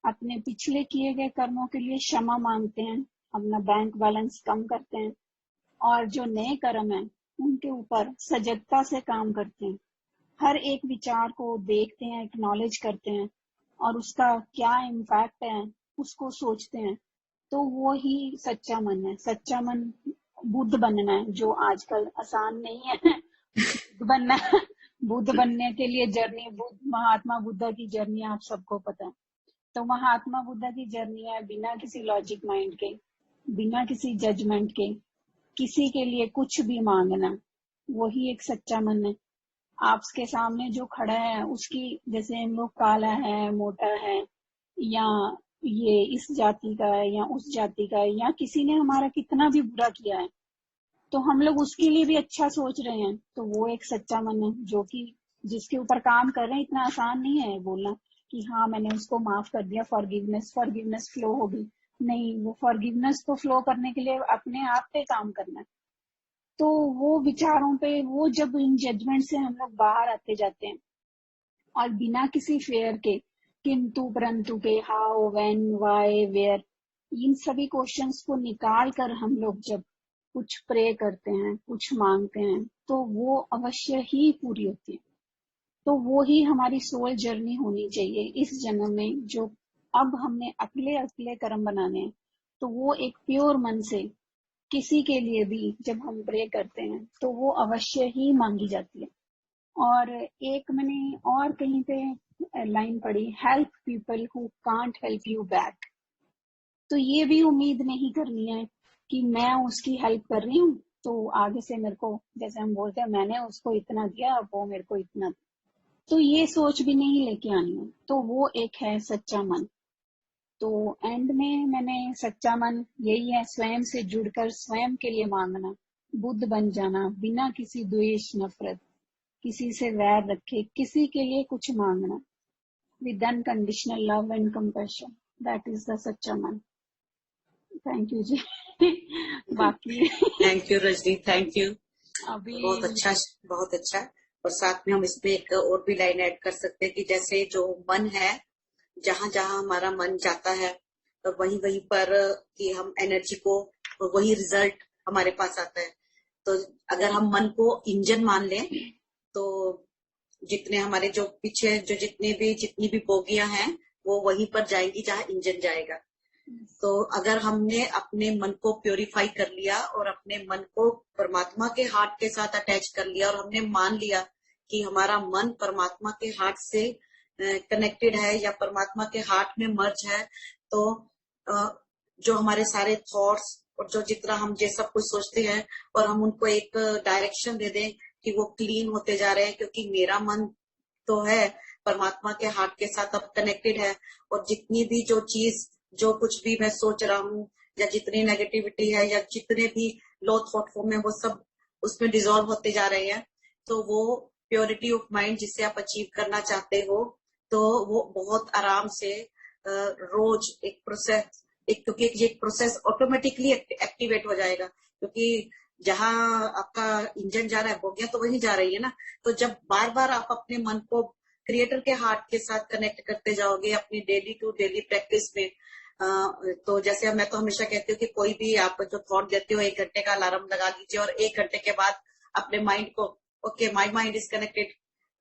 Speaker 1: अपने पिछले किए गए कर्मों के लिए क्षमा मांगते हैं, अपना बैंक बैलेंस कम करते हैं, और जो नए कर्म हैं उनके ऊपर सजगता से काम करते हैं, हर एक विचार को देखते हैं, एक्नॉलेज करते हैं, और उसका क्या इम्पैक्ट है उसको सोचते हैं, तो वो ही सच्चा मन है। सच्चा मन बुद्ध बनना है, जो आजकल आसान नहीं है बुद्ध बनना है। बुद्ध बनने के लिए जर्नी, महात्मा बुद्धा की जर्नी आप सबको पता है। तो महात्मा बुद्धा की जर्नी है बिना किसी लॉजिक माइंड के, बिना किसी जजमेंट के, किसी के लिए कुछ भी मांगना, वही एक सच्चा मन है। आपके सामने जो खड़ा है उसकी, जैसे हम लोग काला है, मोटा है, या ये इस जाति का है या उस जाति का है, या किसी ने हमारा कितना भी बुरा किया है, तो हम लोग उसके लिए भी अच्छा सोच रहे हैं, तो वो एक सच्चा मन है, जो कि जिसके ऊपर काम कर रहे हैं। इतना आसान नहीं है बोलना कि हाँ मैंने उसको माफ कर दिया, फॉरगिवनेस फ्लो होगी, नहीं, वो फॉरगिवनेस तो फ्लो करने के लिए अपने आप पे काम करना है। तो वो विचारों पे, वो जब इन जजमेंट से हम लोग बाहर आते जाते हैं, और बिना किसी फेयर के, किंतु परंतु के, हाउ, व्हेन, व्हाई, वेयर, इन सभी क्वेश्चंस को निकाल कर हम लोग जब कुछ प्रे करते हैं, कुछ मांगते हैं, तो वो अवश्य ही पूरी होती है। तो वो ही हमारी सोल जर्नी होनी चाहिए इस जन्म में, जो अब हमने अगले अगले कर्म बनाने हैं। तो वो एक प्योर मन से किसी के लिए भी जब हम प्रे करते हैं तो वो अवश्य ही मांगी जाती है। और एक मैंने और कहीं पे लाइन पढ़ी, help people who can't help you back. तो ये भी उम्मीद नहीं करनी है कि मैं उसकी हेल्प कर रही हूँ तो आगे से मेरे को, जैसे हम बोलते हैं, मैंने उसको इतना दिया, वो मेरे को इतना, तो ये सोच भी नहीं लेके आनी है। तो वो एक है सच्चा मन। तो एंड में मैंने सच्चा मन यही है, स्वयं से जुड़कर स्वयं के लिए मांगना, बुद्ध बन जाना, बिना किसी द्वेष नफरत, किसी से वैर रखे, किसी के लिए कुछ मांगना, with unconditional love and compassion, that is the सच्चा मन। थैंक यू जी। बाकी
Speaker 2: thank you Rajni, thank you.
Speaker 1: अभी
Speaker 2: बहुत अच्छा। और साथ में हम इसमें एक और भी लाइन ऐड कर सकते हैं कि जैसे जो मन है, जहां जहां हमारा मन जाता है और वहीं वहीं पर कि हम एनर्जी को, वही रिजल्ट हमारे पास आता है। तो अगर हम मन को इंजन मान लें तो जितने हमारे जो पीछे जो जितनी भी बोगियां हैं वो वहीं पर जाएंगी जहां इंजन जाएगा। तो अगर हमने अपने मन को प्योरीफाई कर लिया और अपने मन को परमात्मा के हार्ट के साथ अटैच कर लिया और हमने मान लिया कि हमारा मन परमात्मा के हार्ट से कनेक्टेड है या परमात्मा के हार्ट में मर्ज है, तो जो हमारे सारे थॉट्स और जो जितना हम ये सब कुछ सोचते हैं और हम उनको एक डायरेक्शन दे दें कि वो क्लीन होते जा रहे हैं, क्योंकि मेरा मन तो है परमात्मा के हार्ट के साथ अब कनेक्टेड है। और जितनी भी जो चीज, जो कुछ भी मैं सोच रहा हूँ या जितनी नेगेटिविटी है या जितने भी लो थॉट फॉर्म है, वो सब उसमें डिसॉल्व होते जा रहे हैं। तो वो प्योरिटी ऑफ माइंड जिसे आप अचीव करना चाहते हो, तो वो बहुत आराम से रोज एक प्रोसेस, क्योंकि एक प्रोसेस ऑटोमेटिकली एक्टिवेट हो जाएगा, क्योंकि जहां आपका इंजन जा रहा है बोगियां तो वहीं जा रही है ना। तो जब बार बार आप अपने मन को क्रिएटर के हार्ट के साथ कनेक्ट करते जाओगे अपनी डेली टू डेली प्रैक्टिस में, तो जैसे मैं तो हमेशा कहती हूँ कि कोई भी आप जो थॉट देते हो 1 घंटे का अलार्म लगा दीजिए और 1 घंटे के बाद अपने माइंड को, okay my mind is connected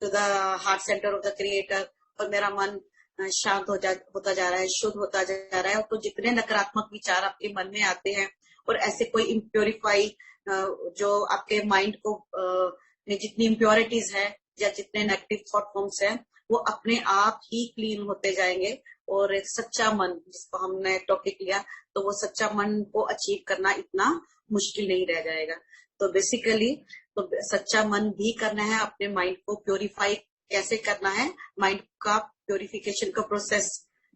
Speaker 2: to the heart centre of the creator, और मेरा मन शांत होता जा रहा है, शुद्ध होता जा रहा है। तो जितने नकारात्मक विचार आपके मन में आते हैं और ऐसे कोई इम्प्योरीफाई जो आपके माइंड को जितनी इम्प्योरिटीज है या जितने नेगेटिव थॉट फॉर्म्स हैं, वो अपने आप ही क्लीन होते जाएंगे। और एक सच्चा मन जिसको हमने टॉपिक लिया, तो वो सच्चा मन को अचीव करना इतना मुश्किल नहीं रह जाएगा। तो बेसिकली तो सच्चा मन भी करना है, अपने माइंड को प्योरीफाई कैसे करना है, माइंड का प्योरिफिकेशन का प्रोसेस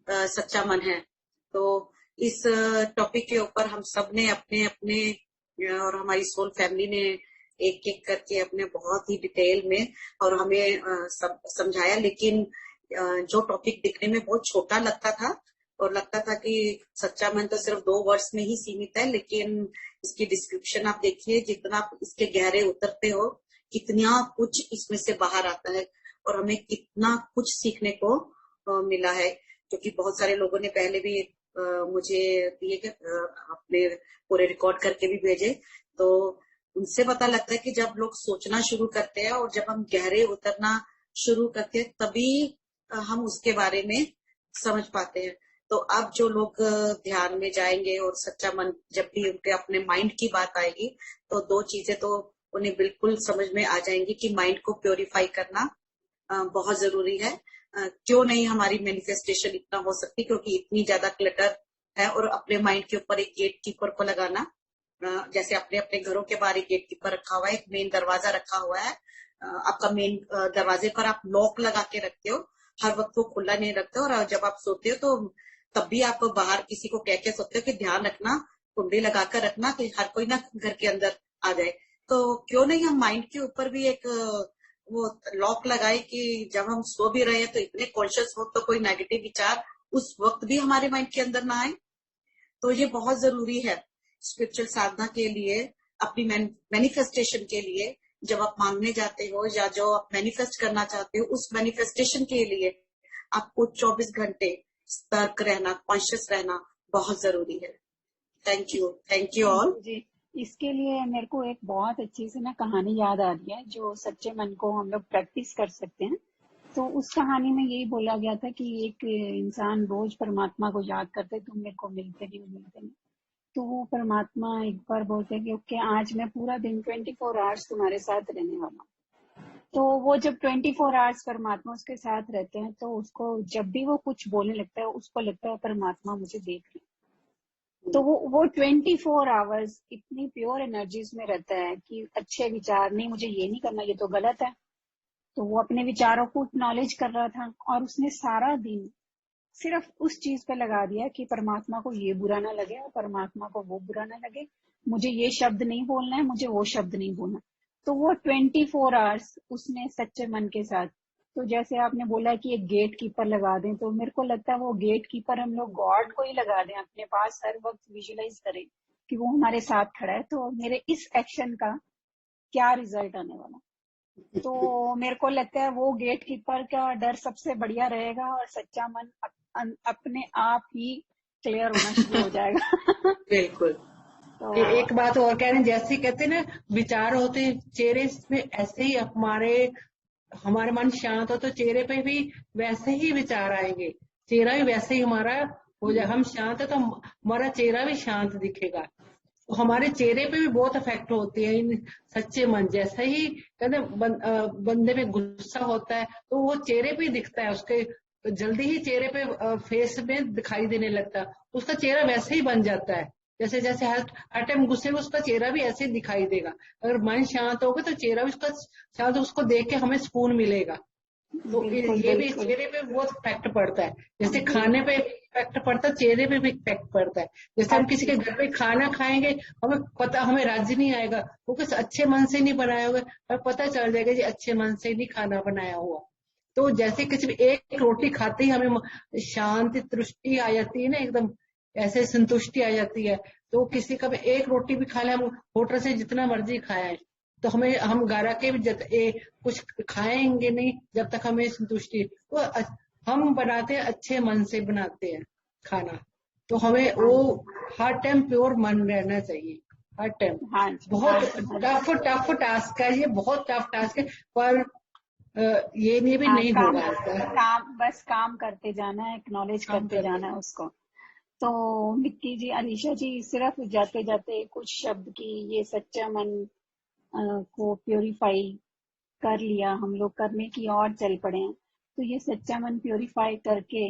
Speaker 2: सच्चा मन है। तो इस टॉपिक के ऊपर हम सब ने अपने अपने और हमारी सोल फैमिली ने एक एक करके अपने बहुत ही डिटेल में और हमें सब समझाया। लेकिन जो टॉपिक दिखने में बहुत छोटा लगता था और लगता था कि सच्चा मन तो सिर्फ 2 वर्ड्स में ही सीमित है, लेकिन इसकी डिस्क्रिप्शन आप देखिए, जितना आप इसके गहरे उतरते हो कितना कुछ इसमें से बाहर आता है और हमें कितना कुछ सीखने को मिला है। क्योंकि बहुत सारे लोगों ने पहले भी मुझे दिए अपने पूरे रिकॉर्ड करके भी भेजे, तो उनसे पता लगता है कि जब लोग सोचना शुरू करते हैं और जब हम गहरे उतरना शुरू करते हैं तभी हम उसके बारे में समझ पाते हैं। तो अब जो लोग ध्यान में जाएंगे और सच्चा मन, जब भी उनके अपने माइंड की बात आएगी, तो 2 चीजें तो उन्हें बिल्कुल समझ में आ जाएंगी कि माइंड को प्योरीफाई करना बहुत जरूरी है। क्यों नहीं हमारी मैनिफेस्टेशन इतना हो सकती, क्योंकि इतनी ज्यादा क्लटर है। और अपने माइंड के ऊपर एक गेट कीपर को लगाना, जैसे अपने अपने घरों के बाहर एक गेट कीपर रखा हुआ है, एक मेन दरवाजा रखा हुआ है, आपका मेन दरवाजे पर आप लॉक लगा के रखते हो, हर वक्त वो खुला नहीं रखते हो। और जब आप सोते हो तो तब भी आप बाहर किसी को कह के सोते हो कि ध्यान रखना, कुंडी लगाकर रखना कि हर कोई ना घर के अंदर आ जाए। तो क्यों नहीं हम माइंड के ऊपर भी एक वो लॉक लगाए कि जब हम सो भी रहे हैं तो इतने कॉन्शियस हो तो कोई नेगेटिव विचार उस वक्त भी हमारे माइंड के अंदर ना आए। तो ये बहुत जरूरी है स्पिरिचुअल साधना के लिए, अपनी मैनिफेस्टेशन के लिए, जब आप मांगने जाते हो या जो आप मैनिफेस्ट करना चाहते हो, उस मैनिफेस्टेशन के लिए आपको 24 घंटे सतर्क रहना, कॉन्शियस रहना बहुत जरूरी है। Thank you all.
Speaker 1: जी, इसके लिए मेरे को एक बहुत अच्छी सी ना कहानी याद आ रही है जो सच्चे मन को हम लोग प्रैक्टिस कर सकते हैं। तो उस कहानी में यही बोला गया था कि एक इंसान रोज परमात्मा को याद करते, तुम मेरे को मिलते नहीं। तो वो परमात्मा एक बार बोलते हैं कि ओके, आज मैं पूरा दिन 24 आवर्स तुम्हारे साथ रहने वाला हूँ। तो वो जब 24 आवर्स परमात्मा उसके साथ रहते हैं, तो उसको जब भी वो कुछ बोलने लगता है, उसको लगता है परमात्मा मुझे देख रहे हैं। तो वो 24 आवर्स इतनी प्योर एनर्जीज में रहता है कि अच्छे विचार नहीं, मुझे ये नहीं करना, ये तो गलत है। तो वो अपने विचारों को एक्नॉलेज कर रहा था और उसने सारा दिन सिर्फ उस चीज पे लगा दिया कि परमात्मा को ये बुरा ना लगे और परमात्मा को वो बुरा ना लगे, मुझे ये शब्द नहीं बोलना है, मुझे वो शब्द नहीं बोलना। तो वो 24 आवर्स उसने सच्चे मन के साथ, तो जैसे आपने बोला कि एक गेट कीपर लगा दें, तो मेरे को लगता है वो गेट कीपर हम लोग गॉड को ही लगा दें अपने पास, हर वक्त विजुअलाइज करें कि वो हमारे साथ खड़ा है, तो मेरे इस एक्शन का क्या रिजल्ट आने वाला। तो मेरे को लगता है वो गेट कीपर का डर सबसे बढ़िया रहेगा और सच्चा मन अपने आप ही क्लियर होना शुरू हो जाएगा।
Speaker 2: बिल्कुल।
Speaker 1: तो
Speaker 4: एक बात और कह रहे हैं, जैसे कहते हैं ना विचार होते हैं चेहरे में, ऐसे ही हमारे मन शांत हो तो चेहरे पे भी वैसे ही विचार आएंगे, चेहरा भी वैसे ही हमारा हो जाए। हम शांत है तो हमारा चेहरा भी शांत दिखेगा। तो हमारे चेहरे पे भी बहुत इफेक्ट होते हैं इन सच्चे मन। जैसे ही कहते बंदे में गुस्सा होता है तो वो चेहरे पे दिखता है, उसके जल्दी ही चेहरे पे फेस में दिखाई देने लगता है, उसका चेहरा वैसे ही बन जाता है। जैसे जैसे हर टाइम गुस्से में उसका चेहरा भी ऐसे ही दिखाई देगा। अगर मन शांत होगा तो चेहरा भी उसका शांत, उसको देख के हमें सुकून मिलेगा। तो ये भी चेहरे पे बहुत इफेक्ट पड़ता है। जैसे खाने पे इफेक्ट पड़ता है, चेहरे पे भी इफेक्ट पड़ता है। जैसे हम किसी के घर पे खाना खाएंगे, हमें राज्य नहीं आएगा, वो किस अच्छे मन से नहीं बनाया होगा, हमें पता चल जाएगा जी अच्छे मन से नहीं खाना बनाया हुआ। तो जैसे किसी भी एक रोटी खाते ही हमें शांति तुष्टि आ जाती है ना, एकदम ऐसे संतुष्टि आ जाती है। तो किसी का भी एक रोटी भी खा ले, हम होटल से जितना मर्जी खाए तो हम गारा के भी कुछ खाएंगे नहीं जब तक हमें संतुष्टि। तो हम बनाते हैं अच्छे मन से बनाते हैं खाना, तो हमें वो हर टाइम प्योर मन रहना चाहिए, हर टाइम। बहुत टफ टास्क है ये, बहुत टफ टास्क है, पर ये नहीं भी नहीं होगा।
Speaker 1: बस काम करते जाना है, एक्नॉलेज करते जाना है उसको। तो मिक्की जी, अलीशा जी, सिर्फ जाते जाते कुछ शब्द की ये सच्चा मन को प्योरीफाई कर लिया, हम लोग करने की और चल पड़े हैं। तो ये सच्चा मन प्योरीफाई करके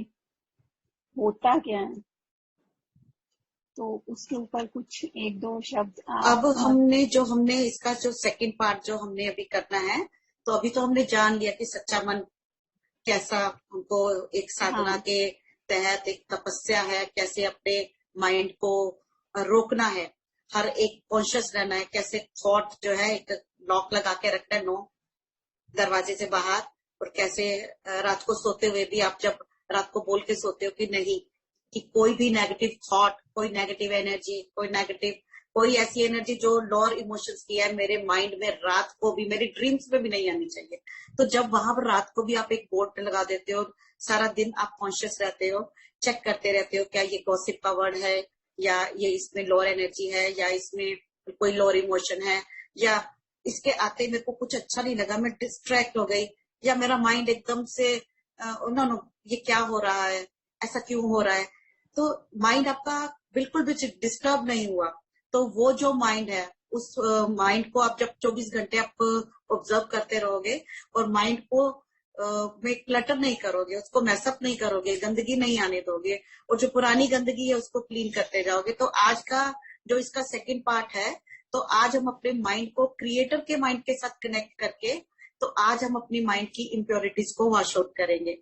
Speaker 1: होता क्या है, तो उसके ऊपर कुछ एक दो शब्द
Speaker 2: अब हमने इसका जो सेकंड पार्ट जो हमने अभी करना है, तो अभी तो हमने जान लिया कि सच्चा मन कैसा, हमको एक साधना के तहत एक तपस्या है, कैसे अपने माइंड को रोकना है, हर एक कॉन्शियस रहना है, कैसे थॉट जो है एक लॉक लगा के रखना है 9 दरवाजे से बाहर, और कैसे रात को सोते हुए भी आप जब रात को बोल के सोते हो कि नहीं, कि कोई भी नेगेटिव थॉट, कोई नेगेटिव एनर्जी, कोई ऐसी एनर्जी जो लोअर इमोशंस की है मेरे माइंड में, रात को भी मेरी ड्रीम्स में भी नहीं आनी चाहिए। तो जब वहां पर रात को भी आप एक बोर्ड लगा देते हो, सारा दिन आप कॉन्शियस रहते हो, चेक करते रहते हो क्या ये गॉसिप का वर्ड है, या ये इसमें लोअर एनर्जी है, या इसमें कोई लोअर इमोशन है, या इसके आते मेरे को कुछ अच्छा नहीं लगा, मैं डिस्ट्रैक्ट हो गई, या मेरा माइंड एकदम से नो ये क्या हो रहा है, ऐसा क्यों हो रहा है। तो माइंड आपका बिल्कुल भी डिस्टर्ब नहीं हुआ। तो वो जो माइंड है, उस माइंड को आप जब 24 घंटे आप ऑब्जर्व करते रहोगे और माइंड को में क्लटर नहीं करोगे, उसको मैसअप नहीं करोगे, गंदगी नहीं आने दोगे, और जो पुरानी गंदगी है उसको क्लीन करते जाओगे। तो आज का जो इसका सेकंड पार्ट है, तो आज हम अपने माइंड को क्रिएटर के माइंड के साथ कनेक्ट करके, तो आज हम अपनी माइंड की इम्प्योरिटीज को वॉश आउट करेंगे।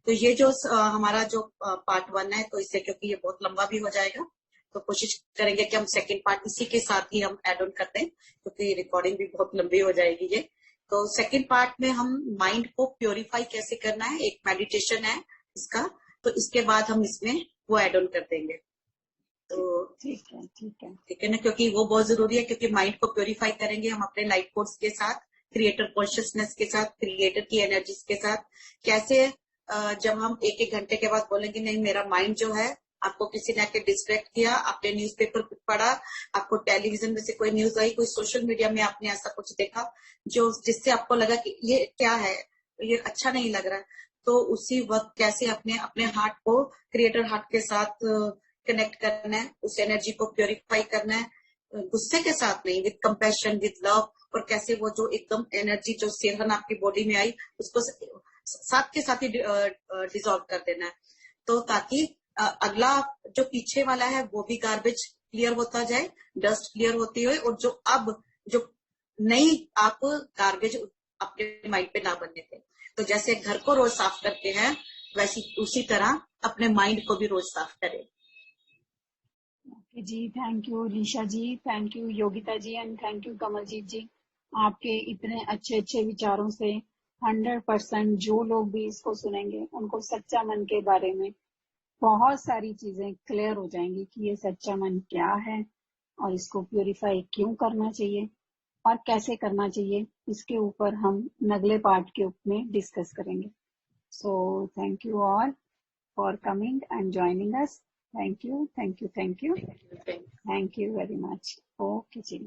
Speaker 2: तो ये जो हमारा जो पार्ट 1 है, तो इससे क्योंकि ये बहुत लंबा भी हो जाएगा, तो कोशिश करेंगे कि हम सेकंड पार्ट इसी के साथ ही हम एड ऑन करते हैं, क्योंकि रिकॉर्डिंग भी बहुत लंबी हो जाएगी ये। तो सेकंड पार्ट में हम माइंड को प्योरीफाई कैसे करना है, एक मेडिटेशन है इसका, तो इसके बाद हम इसमें वो एड ऑन कर देंगे। तो ठीक है ना, क्योंकि वो बहुत जरूरी है, क्योंकि माइंड को प्योरीफाई करेंगे हम अपने लाइट कोड्स के साथ, क्रिएटर कॉन्शियसनेस के साथ, क्रिएटर की एनर्जीज के साथ। कैसे जब हम एक एक घंटे के बाद बोलेंगे नहीं मेरा माइंड जो है, आपको किसी ने आके डिस्ट्रैक्ट किया, आपने न्यूज़पेपर पढ़ा, आपको टेलीविजन में से कोई न्यूज आई, कोई सोशल मीडिया में आपने ऐसा कुछ देखा जो जिससे आपको लगा कि ये क्या है, ये अच्छा नहीं लग रहा, तो उसी वक्त कैसे अपने अपने हार्ट को क्रिएटर हार्ट के साथ कनेक्ट करना है, उस एनर्जी को प्योरीफाई करना है, गुस्से के साथ नहीं, विद कंपैशन, विद लव। और कैसे वो जो एकदम एनर्जी जो सिरहन आपकी बॉडी में आई उसको साथ के साथ ही डिसॉल्व कर देना है, तो ताकि अगला जो पीछे वाला है वो भी गार्बेज क्लियर होता जाए, डस्ट क्लियर होती हुई, और जो अब जो नई आप गार्बेज अपने माइंड पे ना बनने दें। तो जैसे घर को रोज साफ करते हैं वैसी उसी तरह अपने माइंड को भी रोज साफ करें।
Speaker 1: Okay ji, thank you Leesha ji, thank you Yogita ji and thank you Kamaljeet ji. आपके इतने अच्छे अच्छे विचारों से 100% जो लोग भी इसको सुनेंगे उनको सच्चा मन के बारे में बहुत सारी चीजें क्लियर हो जाएंगी कि ये सच्चा मन क्या है और इसको प्यूरिफाई क्यों करना चाहिए और कैसे करना चाहिए, इसके ऊपर हम अगले पार्ट के में डिस्कस करेंगे। So thank you all for coming and joining us. Thank you, thank you, thank you, thank you very much. Okay ji,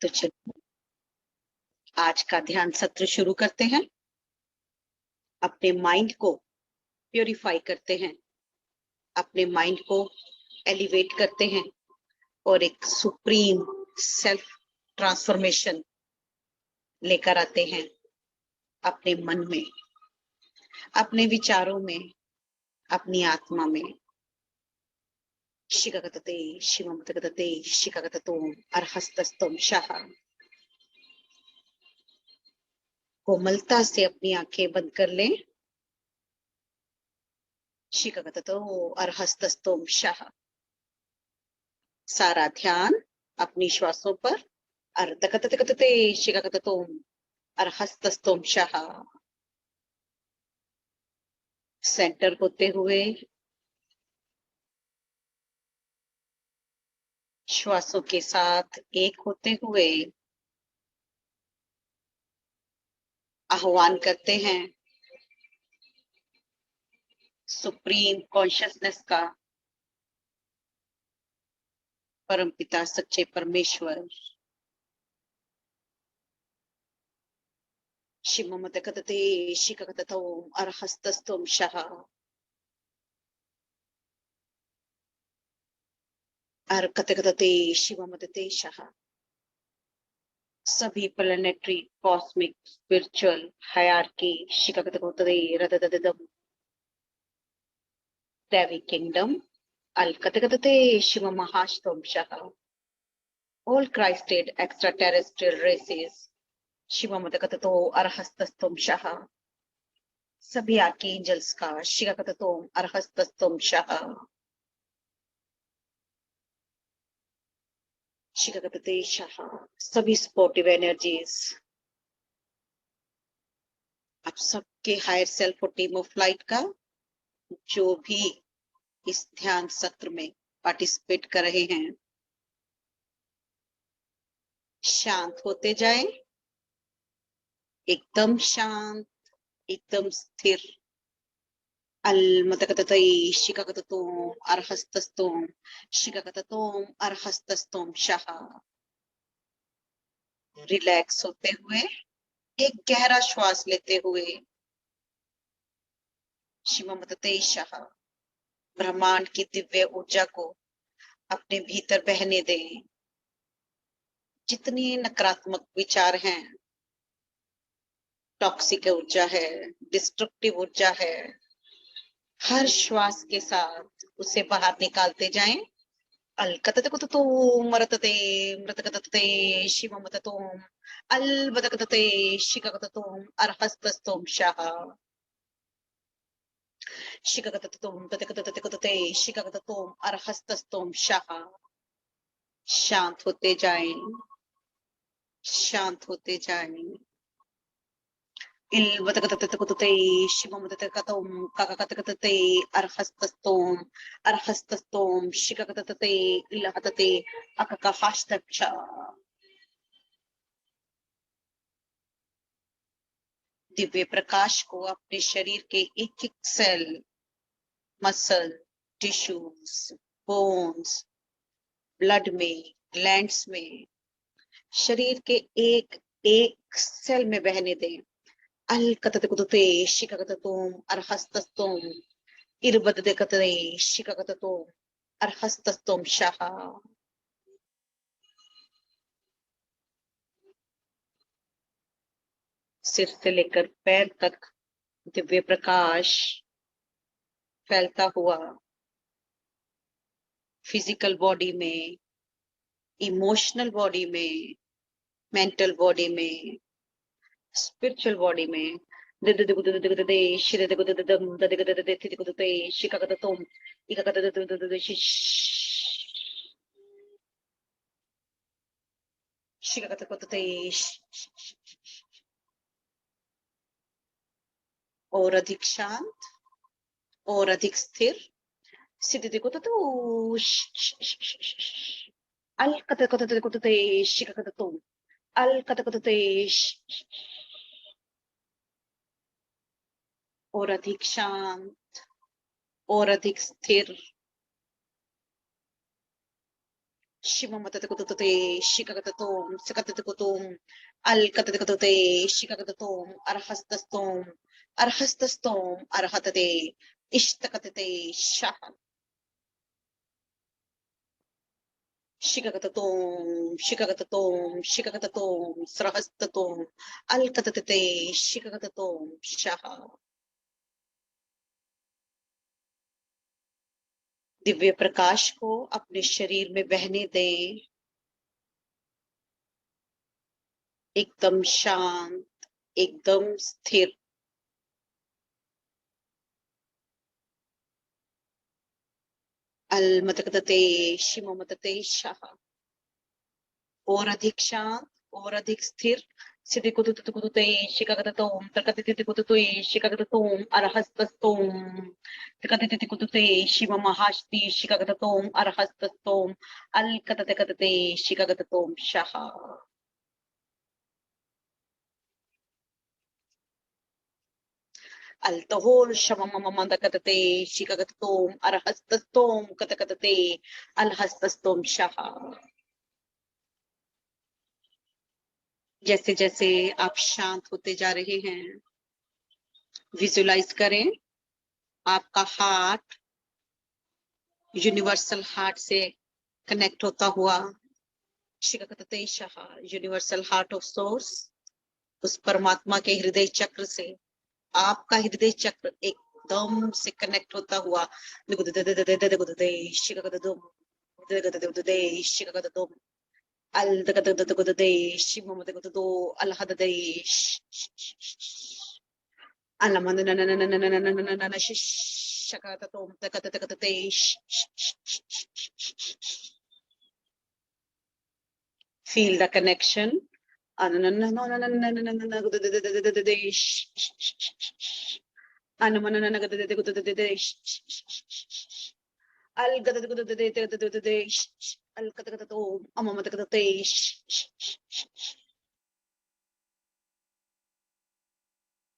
Speaker 2: तो चलिए आज का ध्यान सत्र शुरू करते हैं। अपने माइंड को प्योरीफाई करते हैं, अपने माइंड को एलिवेट करते हैं और एक सुप्रीम सेल्फ ट्रांसफॉर्मेशन लेकर आते हैं अपने मन में, अपने विचारों में, अपनी आत्मा में। शिकागतते शिवमतगतते शिकागततोम अर्हस्तस्तोम शाह। कोमलता से अपनी आंखें बंद कर लें। शिकागततो अर्हस्तस्तोम शाह। सारा ध्यान अपनी श्वासों पर। अर्धकतते शिकागततोम अर्हस्तस्तोम शाह। सेंटर होते हुए श्वासों के साथ एक होते हुए आह्वान करते हैं सुप्रीम कॉन्शियसनेस का, परमपिता सच्चे परमेश्वर। शिवमतगतते शिकागततोम अर्हस्तस्तोम शाह। अर्कतगतते शिवमतते शाह। सभी प्लैनेटरी कॉस्मिक स्पिरिचुअल हायरार्की शिकागतगतते रददददम दैवी किंगडम अलकतगतते शिव महास्तोम शाह। All Christed extraterrestrial races शिवमतगततो अर्हस्तस्तोम शाह। सभी आर्कएंजल्स का शिकागततोम अर्हस्तस्तोम शाह। शिकागतते शाह। सभी सपोर्टिव एनर्जीज, आप सबके हायर सेल्फ और टीम ऑफ लाइट का जो भी इस ध्यान सत्र में पार्टिसिपेट कर रहे हैं, शांत होते जाएं, एकदम शांत, एकदम स्थिर। अलमतगतते शिकागततोम अर्हस्तस्तोम शिकागततोम अर्हस्तस्तोम शाह। रिलैक्स होते हुए एक गहरा श्वास लेते हुए शिवमतते शाह। ब्रह्मांड की दिव्य ऊर्जा को अपने भीतर बहने दें। जितनी नकारात्मक विचार हैं, टॉक्सिक ऊर्जा है, डिस्ट्रक्टिव ऊर्जा है, हर श्वास के साथ उसे बाहर निकालते जाएं। अलकततकुततोम मरतते मृतकतते शिवमततोम अलबदकतते शिकागततोम अर्हस्तस्तोम शाह। शिकागततोम ततकततकतते शिकागततोम अर्हस्तस्तोम शाह। शांत होते जाएं, शांत होते जाएं। इल्वतकततकुतते शिवमततकतोम काकाकतकतते अर्हस्तस्तोम अर्हस्तस्तोम शिकागततते इलहतते अककहास्तक्षा। दिव्य प्रकाश को अपने शरीर के एक एक cell, muscle, tissues, bones, blood में, ग्लैंड्स में, शरीर के एक एक सेल में बहने दें। अल कतते शिकतोम अर्हस्तोम इरबदे कतरे शिकतोम अर्हस्तोम शाह। सिर से लेकर पैर तक दिव्य प्रकाश फैलता हुआ फिजिकल बॉडी में, इमोशनल बॉडी में, मेंटल बॉडी में, स्पिरिचुअल बॉडी में और अधिक शांत और अधिक स्थिर। सिद्धि को तो अल कत शिकतो अल कत और अधिक शांत और अधिक स्थिर। शिममतते शिकगततोम सकततकोतोम अल कततकोते शिकगततोम अर्हस्तस्तोम अर्हस्तस्तोम अर्हतते इष्टकतते शाह। शिकगततोम शिकगततोम शिकगततोम सरहस्ततोम अल कततते शिकगततोम शाह। दिव्य प्रकाश को अपने शरीर में बहने दें, एकदम शांत, एकदम स्थिर। अल मतकते शिमो मतते शाह। और अधिक शांत और अधिक स्थिर। सिद्धि कुतुते शिकगततोम तकतिति कुतुते शिकगततोम अर्हस्तस्तोम तकतिति कुतुते शिव महास्ति शिकगततोम अर्हस्तस्तोम अल कतते कतते शिकगततोम Shah. Altohol shamamamamandakate shikagatom arhastastom katakate alhastastom shaha। जैसे जैसे आप शांत होते जा रहे हैं, विजुलाइज करें आपका हार्ट यूनिवर्सल हार्ट से कनेक्ट होता हुआ। शिकगते शाह, यूनिवर्सल हार्ट ऑफ सोर्स, उस परमात्मा के हृदय चक्र से आपका हृदय चक्र एकदम से कनेक्ट होता हुआ feel the connection.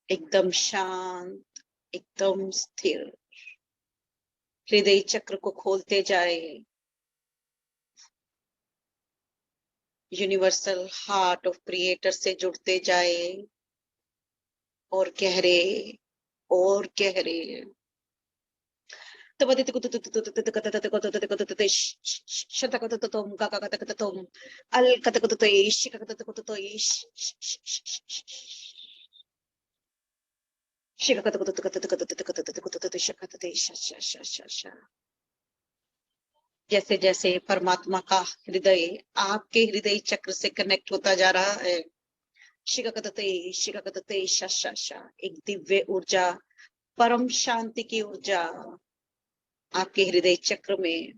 Speaker 2: एकदम शांत, एकदम स्थिर। हृदय चक्र को खोलते जाए, यूनिवर्सल हार्ट ऑफ क्रिएटर से जुड़ते जाए और गहरे और गहरे। जैसे जैसे परमात्मा का हृदय आपके हृदय चक्र से कनेक्ट होता जा रहा है, शिकगते शा, एक दिव्य ऊर्जा, परम शांति की ऊर्जा आपके हृदय चक्र में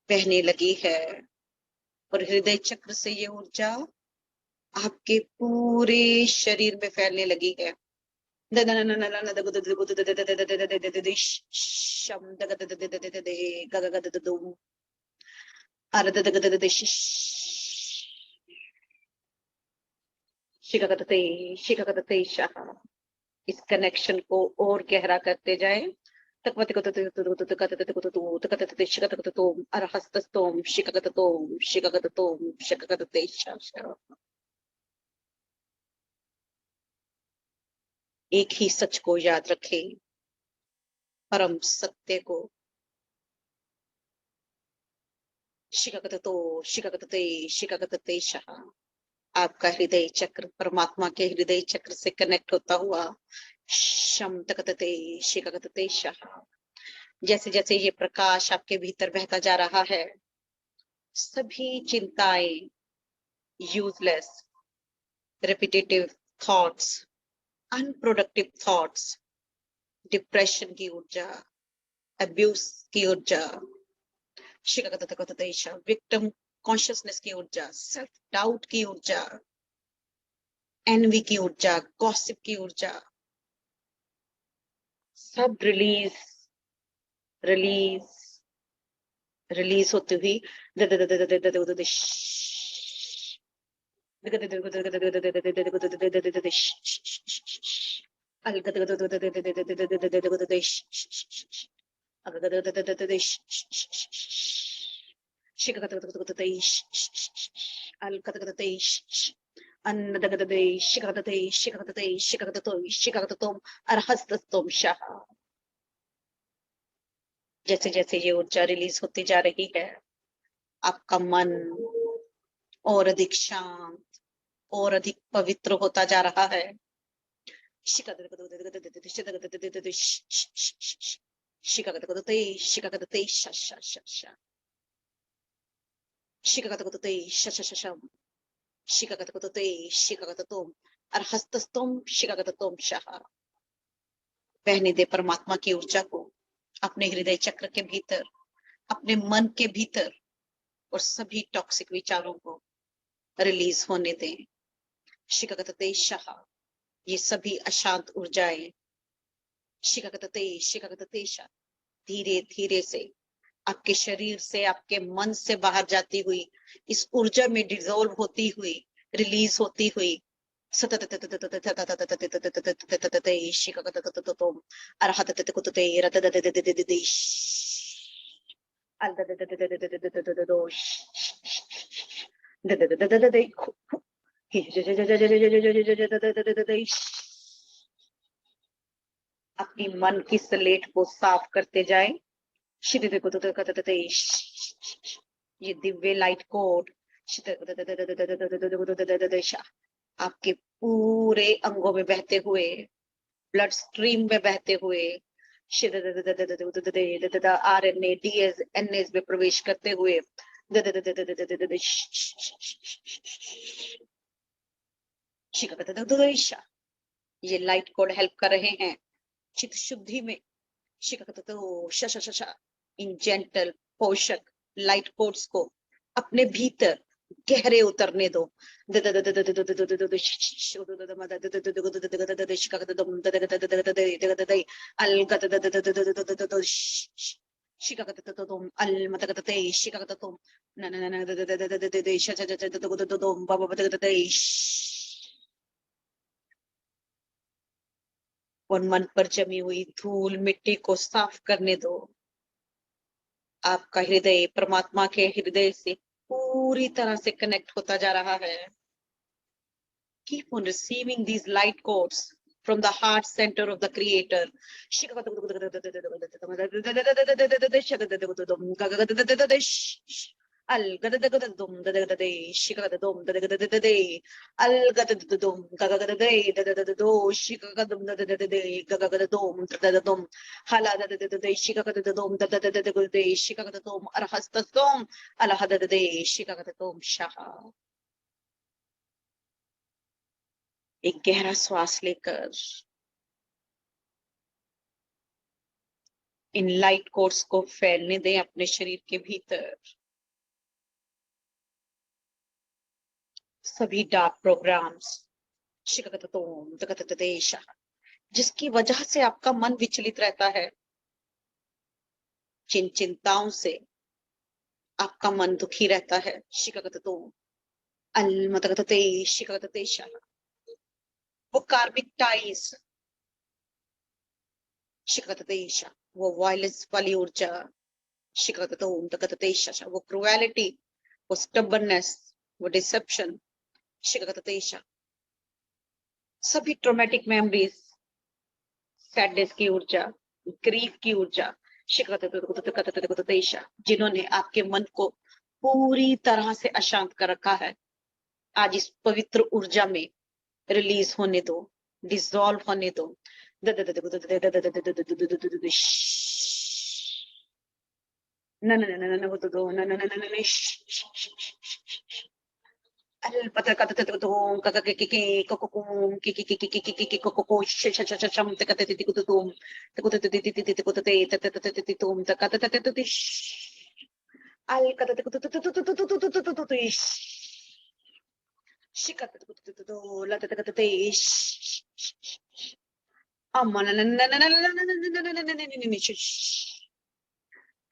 Speaker 2: बहने लगी है और हृदय चक्र से ये ऊर्जा आपके पूरे शरीर में फैलने लगी है। शिकागतते शिकागतते शाह। इस कनेक्शन को और गहरा करते जाए। एक ही सच को याद रखें, परम सत्य को। शिकागतो शिकागतते शिकागतते शाह। आपका हृदय चक्र परमात्मा के हृदय चक्र से कनेक्ट होता हुआ शम तकतते शिकागतते शाह। जैसे जैसे ये प्रकाश आपके भीतर बहता जा रहा है, सभी चिंताएं, useless repetitive thoughts, unproductive thoughts, depression की ऊर्जा, अब्यूज की ऊर्जा, विक्टिम कॉन्शियसनेस की ऊर्जा, सेल्फ डाउट की ऊर्जा, एनवी की ऊर्जा, गॉसिप की ऊर्जा, सब रिलीज रिलीज रिलीज होती हुई जैसे जैसे ये ऊर्जा रिलीज होती जा रही है, आपका मन और अधिक शांत और अधिक पवित्र होता जा रहा है। बहने दे परमात्मा की ऊर्जा को अपने हृदय चक्र के भीतर, अपने मन के भीतर, और सभी टॉक्सिक विचारों को रिलीज होने दें। शिकागतते शाह। ये सभी अशांत ऊर्जाएं शिकागतते शाह धीरे धीरे से आपके शरीर से, आपके मन से बाहर जाती हुई, इस ऊर्जा में डिजोल्व होती हुई, रिलीज होती हुई अपनी मन की स्लेट को साफ करते जाए। ये दिव्य लाइट कोड आपके पूरे अंगों में बहते हुए, ब्लड स्ट्रीम में बहते हुए, RNA DNAs में प्रवेश करते हुए ये लाइट कोड हेल्प कर रहे हैं चित्त शुद्धि में। इन जेंटल पोषक लाइट कोड्स को अपने भीतर गहरे उतरने दो। और मन पर जमी हुई धूल मिट्टी को साफ करने दो। आपका हृदय परमात्मा के हृदय से पूरी तरह से कनेक्ट होता जा रहा है। Keep on receiving these light codes from the heart center of the Creator. एक गहरा श्वास लेकर इन लाइट कोड्स को फैलने दें अपने शरीर के भीतर। सभी डार्क प्रोग्राम्स जिसकी वजह से आपका मन विचलित रहता है, जिन चिंताओं से आपका मन दुखी रहता है, वो कार्मिक टाइज, शिकततेशा, वो वायलेंस वाली ऊर्जा, शिकततोम तकततेशा, वो क्रुएलिटी, वो स्टबर्ननेस, वो डिसेप्शन, शिकततेशा, सभी ट्रोमेटिक मेमोरीज, सैडनेस की ऊर्जा, ग्रीफ की ऊर्जा, शिकततेशा, जिन्होंने आपके मन को पूरी तरह से अशांत कर रखा है, आज इस पवित्र ऊर्जा में रिलीज होने दो, डिसॉल्व होने दो। न न न न वो तो दो न न न न न अरे पता का तो तो का के को के के को श श श शम तक ते ति को तुम तक ते ति ति ति को ते त त त ति तुम तक त त त अल का त को तो शिका तो ला त त ते अम्मा न न न न न न न न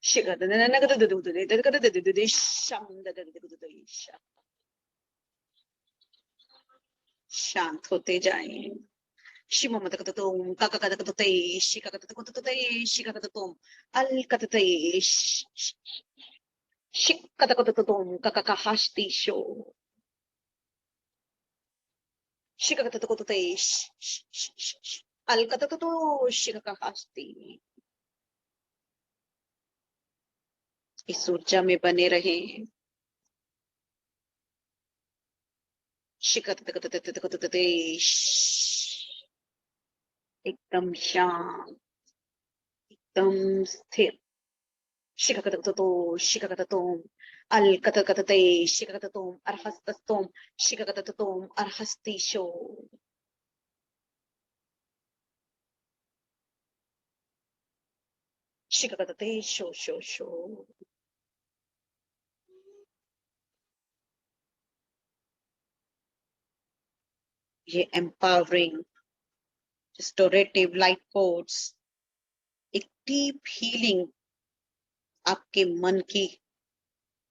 Speaker 2: शिका न न न तो शम शांत होते जाएं। शिमो मत कत तुम काका कत कत ते शिका कत कत ते शिका कत तुम अल कत ते शिक कत कत तुम काका का हस्ती शो शिका कत कत ते अल कत तो शिका का हस्ती। इस ऊर्जा में बने रहे। शिका कत कत कत ते एकदम शांत, एकदम स्थिर। शिखकततो शिखकततोम अलकतकतते शिखकततोम अर्हस्तस्तोम शिखकततोम अर्हस्तिशो। शिखकतते शो शो शो। ये एम्पावरिंग रिस्टोरेटिव लाइट कोड्स एक डीप हीलिंग आपके मन की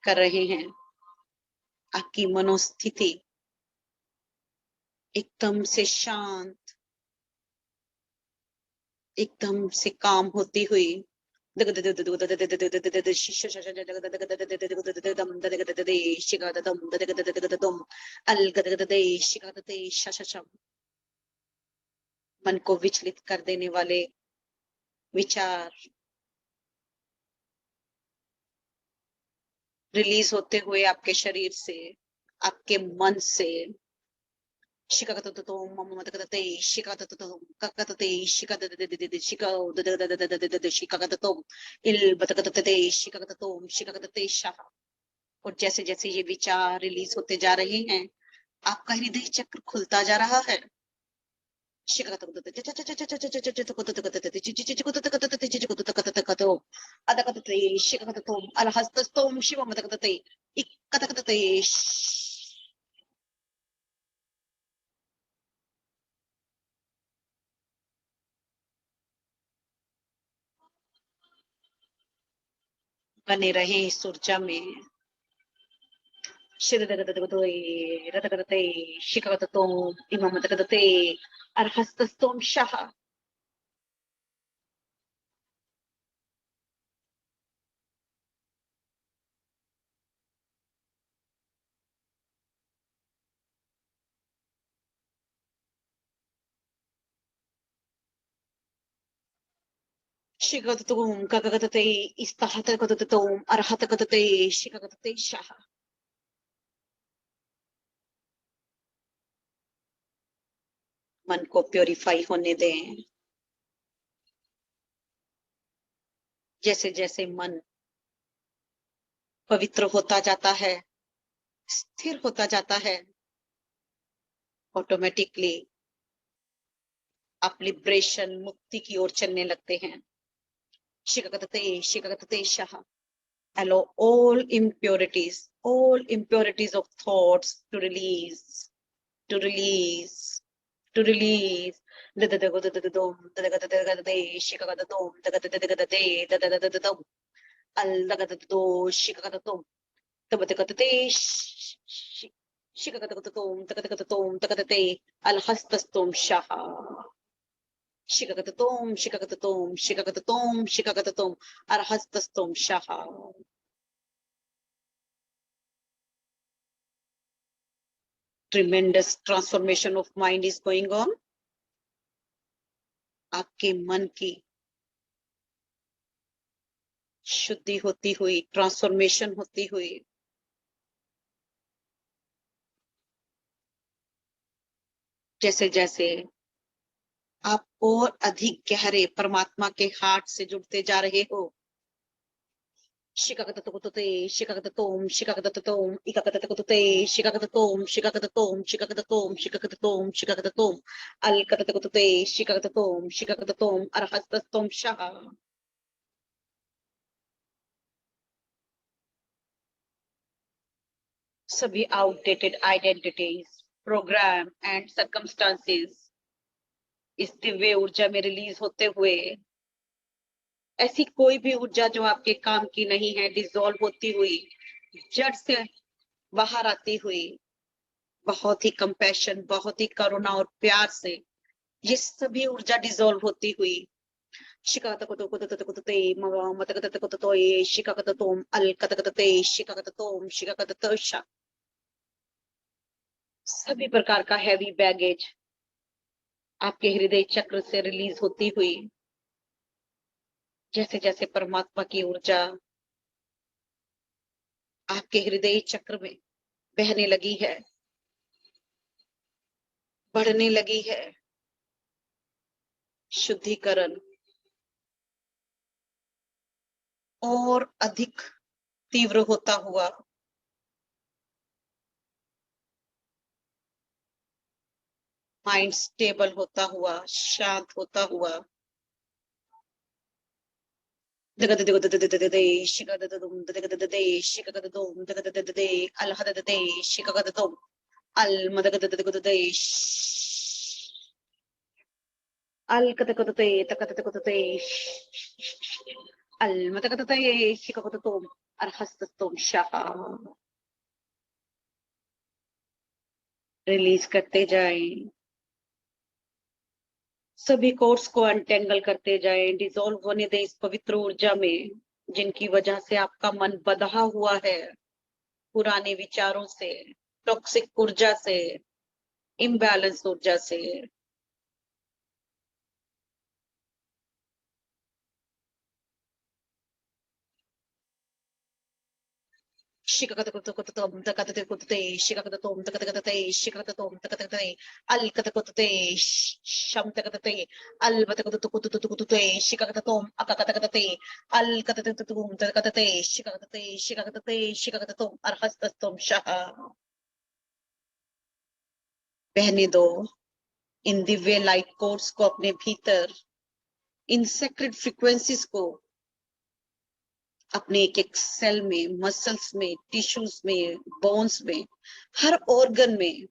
Speaker 2: कर रहे हैं। आपकी मनोस्थिति एकदम से शांत, एकदम से काम होती हुई मन को विचलित कर देने वाले विचार रिलीज होते हुए आपके शरीर से, आपके मन से। और जैसे जैसे ये विचार रिलीज होते जा रहे हैं, आपका हृदय चक्र खुलता जा रहा है। बने रहे इस ऊर्जा में। अर्हस्तस्तोम शाह। शिखगततोम गगगतते इस्तहतगततोम अर्हतगतते शिखगतते शाह। मन को प्योरीफाई होने दें। जैसे जैसे मन पवित्र होता जाता है, स्थिर होता जाता है, ऑटोमेटिकली आप लिबरेशन, मुक्ति की ओर चलने लगते हैं। शिखगतते Shah. Allow all impurities of thoughts to release, to release, to release. शिकगतगततोम तकतगततोम तकतते अलहस्तस्तोम शाह शिकगततोम शिकगततोम शिकगततोम शिकगततोम अलहस्तस्तोम शाह tremendous transformation of mind is going on. आपके मन की शुद्धि होती हुई, ट्रांसफॉर्मेशन होती हुई, जैसे जैसे आप और अधिक गहरे परमात्मा के हार्ट से जुड़ते जा रहे हो। शिकागततोते शिकागततोम शिकागततोम इकागततोते शिकागततोम शिकागततोम शिकागततोम शिकागततोम शिकागततोम अलकततोते शिकागततोम शिकागततोम अरहस्ततोम शाह। सभी outdated identities, programme and circumstances इस दिव्य ऊर्जा में रिलीज होते हुए, ऐसी कोई भी ऊर्जा जो आपके काम की नहीं है, डिसॉल्व होती हुई, जड़ से बाहर आती हुई, बहुत ही कंपैशन, बहुत ही करुणा और प्यार से ये सभी ऊर्जा डिसॉल्व होती हुई शिकागतकोते मतगतकोते शिकागततोम अलकतकते शिकागततोम शिकागततोशा। सभी प्रकार का हैवी बैगेज आपके हृदय चक्र से रिलीज होती हुई, जैसे जैसे परमात्मा की ऊर्जा आपके हृदय चक्र में बहने लगी है, बढ़ने लगी है, शुद्धिकरण और अधिक तीव्र होता हुआ, माइंड स्टेबल होता हुआ, शांत होता हुआ, रिलीज करते जाएं, सभी कोर्स को अनटेंगल करते जाएं, डिसॉल्व होने दें इस पवित्र ऊर्जा में, जिनकी वजह से आपका मन बंधा हुआ है पुराने विचारों से, टॉक्सिक ऊर्जा से, इम्बैलेंस ऊर्जा से। शिकागतकोते तकतकोते शिकागततोम तकतकते शिकागततोम तकतकते अलकतकोते शमतकते अलबतकोते शिकागततोम अककतकते अलकततोम तकतते शिकागततोम अरहस्ततोम शाह। बहने दो इन दिव्य लाइट कोर्स को अपने भीतर, इन सेक्रेड फ्रीक्वेंसीज को अपने एक एक सेल में, मसल्स में, टिश्यूज में, बोन्स में, हर ऑर्गन में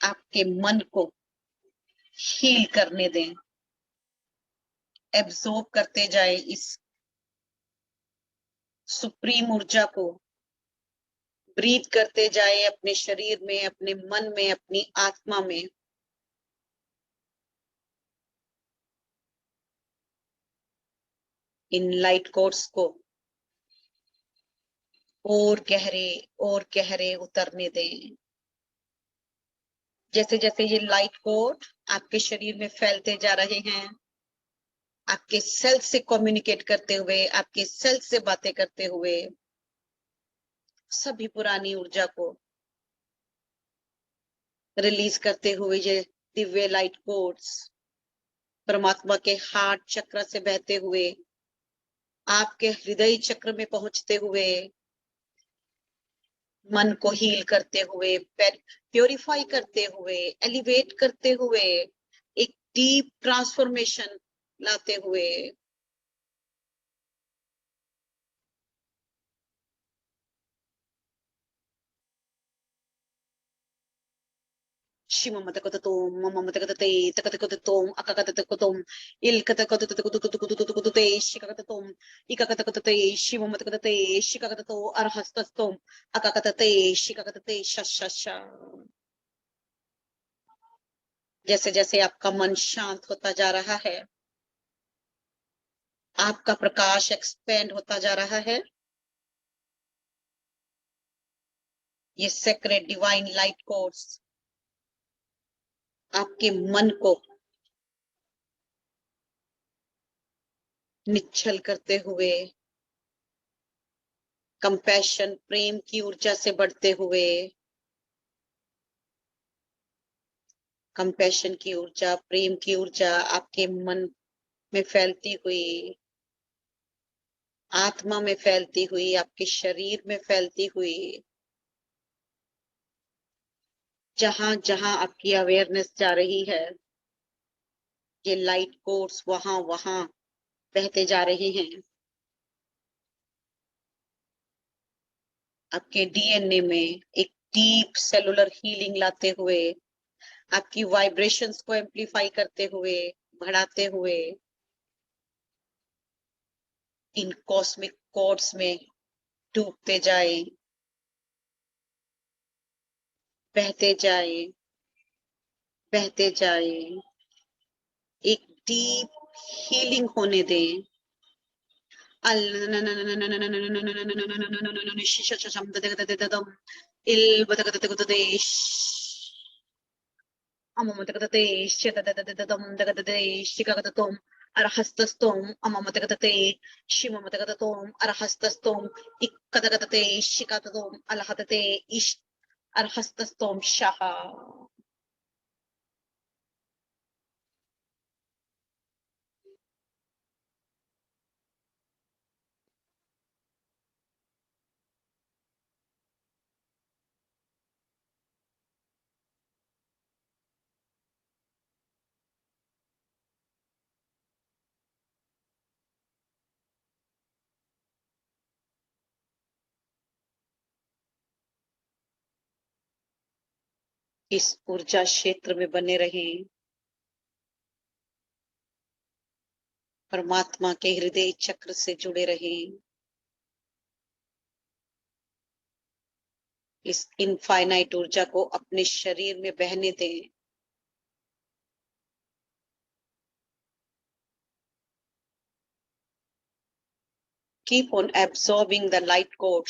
Speaker 2: आपके मन को हील करने दें, एब्जॉर्ब करते जाए इस सुप्रीम ऊर्जा को, ब्रीथ करते जाए अपने शरीर में, अपने मन में, अपनी आत्मा में। इन लाइट कोर्स को और गहरे उतरने दें। जैसे जैसे ये लाइट कोड आपके शरीर में फैलते जा रहे हैं, आपके सेल से कम्युनिकेट करते हुए, आपके सेल से बातें करते हुए, सभी पुरानी ऊर्जा को रिलीज करते हुए, ये दिव्य लाइट कोड्स परमात्मा के हार्ट चक्र से बहते हुए, आपके हृदय चक्र में पहुंचते हुए, मन को हील करते हुए, प्योरीफाई करते हुए, एलिवेट करते हुए, एक डीप ट्रांसफॉर्मेशन लाते हुए, Shimamatakatatum, Mamamatakate, Takatatum, Akakatakum, Ilkatakatate, Shikatatum, Ikakatate, Shimamatakate, Shikatato, Arhastastum, Akakatate, Shikatate, Shashasha. जैसे जैसे आपका मन शांत होता जा रहा है, आपका प्रकाश एक्सपेंड होता जा रहा है, ये सेक्रेट डिवाइन लाइट कोर्स आपके मन को निश्चल करते हुए, कंपैशन प्रेम की ऊर्जा से बढ़ते हुए, कंपैशन की ऊर्जा, प्रेम की ऊर्जा आपके मन में फैलती हुई, आत्मा में फैलती हुई, आपके शरीर में फैलती हुई, जहां जहां आपकी अवेयरनेस जा रही है, ये लाइट कोर्स वहां वहां बहते जा रहे हैं। आपके डीएनए में एक डीप सेलुलर हीलिंग लाते हुए, आपकी वाइब्रेशंस को एम्पलीफाई करते हुए, बढ़ाते हुए, इन कॉस्मिक कोड्स में डूबते जाएं, बहते जाएं, बहते जाएं, एक डीप हीलिंग होने दें। Arhastastom, Amamatakate, Shimamatakatatom, Arhastastom, Ikatatate, Shikatatom, Alahatate, Ish, Arhastastom, Shaha. इस ऊर्जा क्षेत्र में बने रहें, परमात्मा के हृदय चक्र से जुड़े रहें, इस इनफाइनाइट ऊर्जा को अपने शरीर में बहने दें। Keep on absorbing the light cord.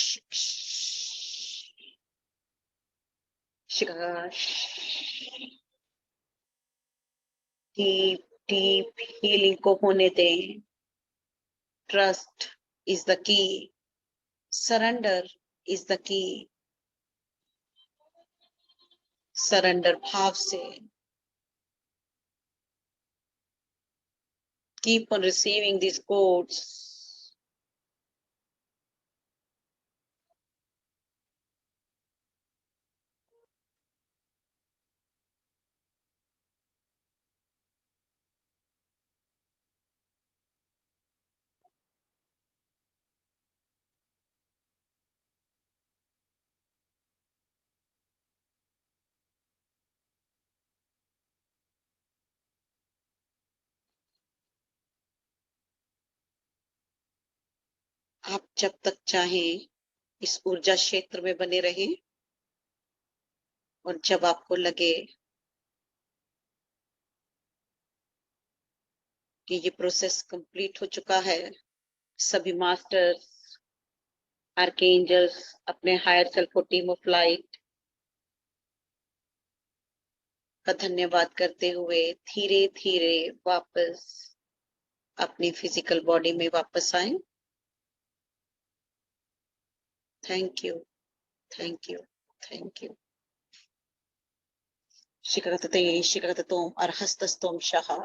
Speaker 2: Deep, deep healing को होने दें। Trust is the key. Surrender is the key. Surrender भाव से keep on receiving these codes. आप जब तक चाहें इस ऊर्जा क्षेत्र में बने रहें, और जब आपको लगे कि ये प्रोसेस कंप्लीट हो चुका है, सभी मास्टर्स, आर्कएंजल्स अपने हायर सेल्फ और टीम ऑफ लाइट का धन्यवाद करते हुए धीरे धीरे वापस अपनी फिजिकल बॉडी में वापस आए। Thank you, thank you, thank you. शिखरतते शिखरततोम अर्हस्तस्तोम शहा।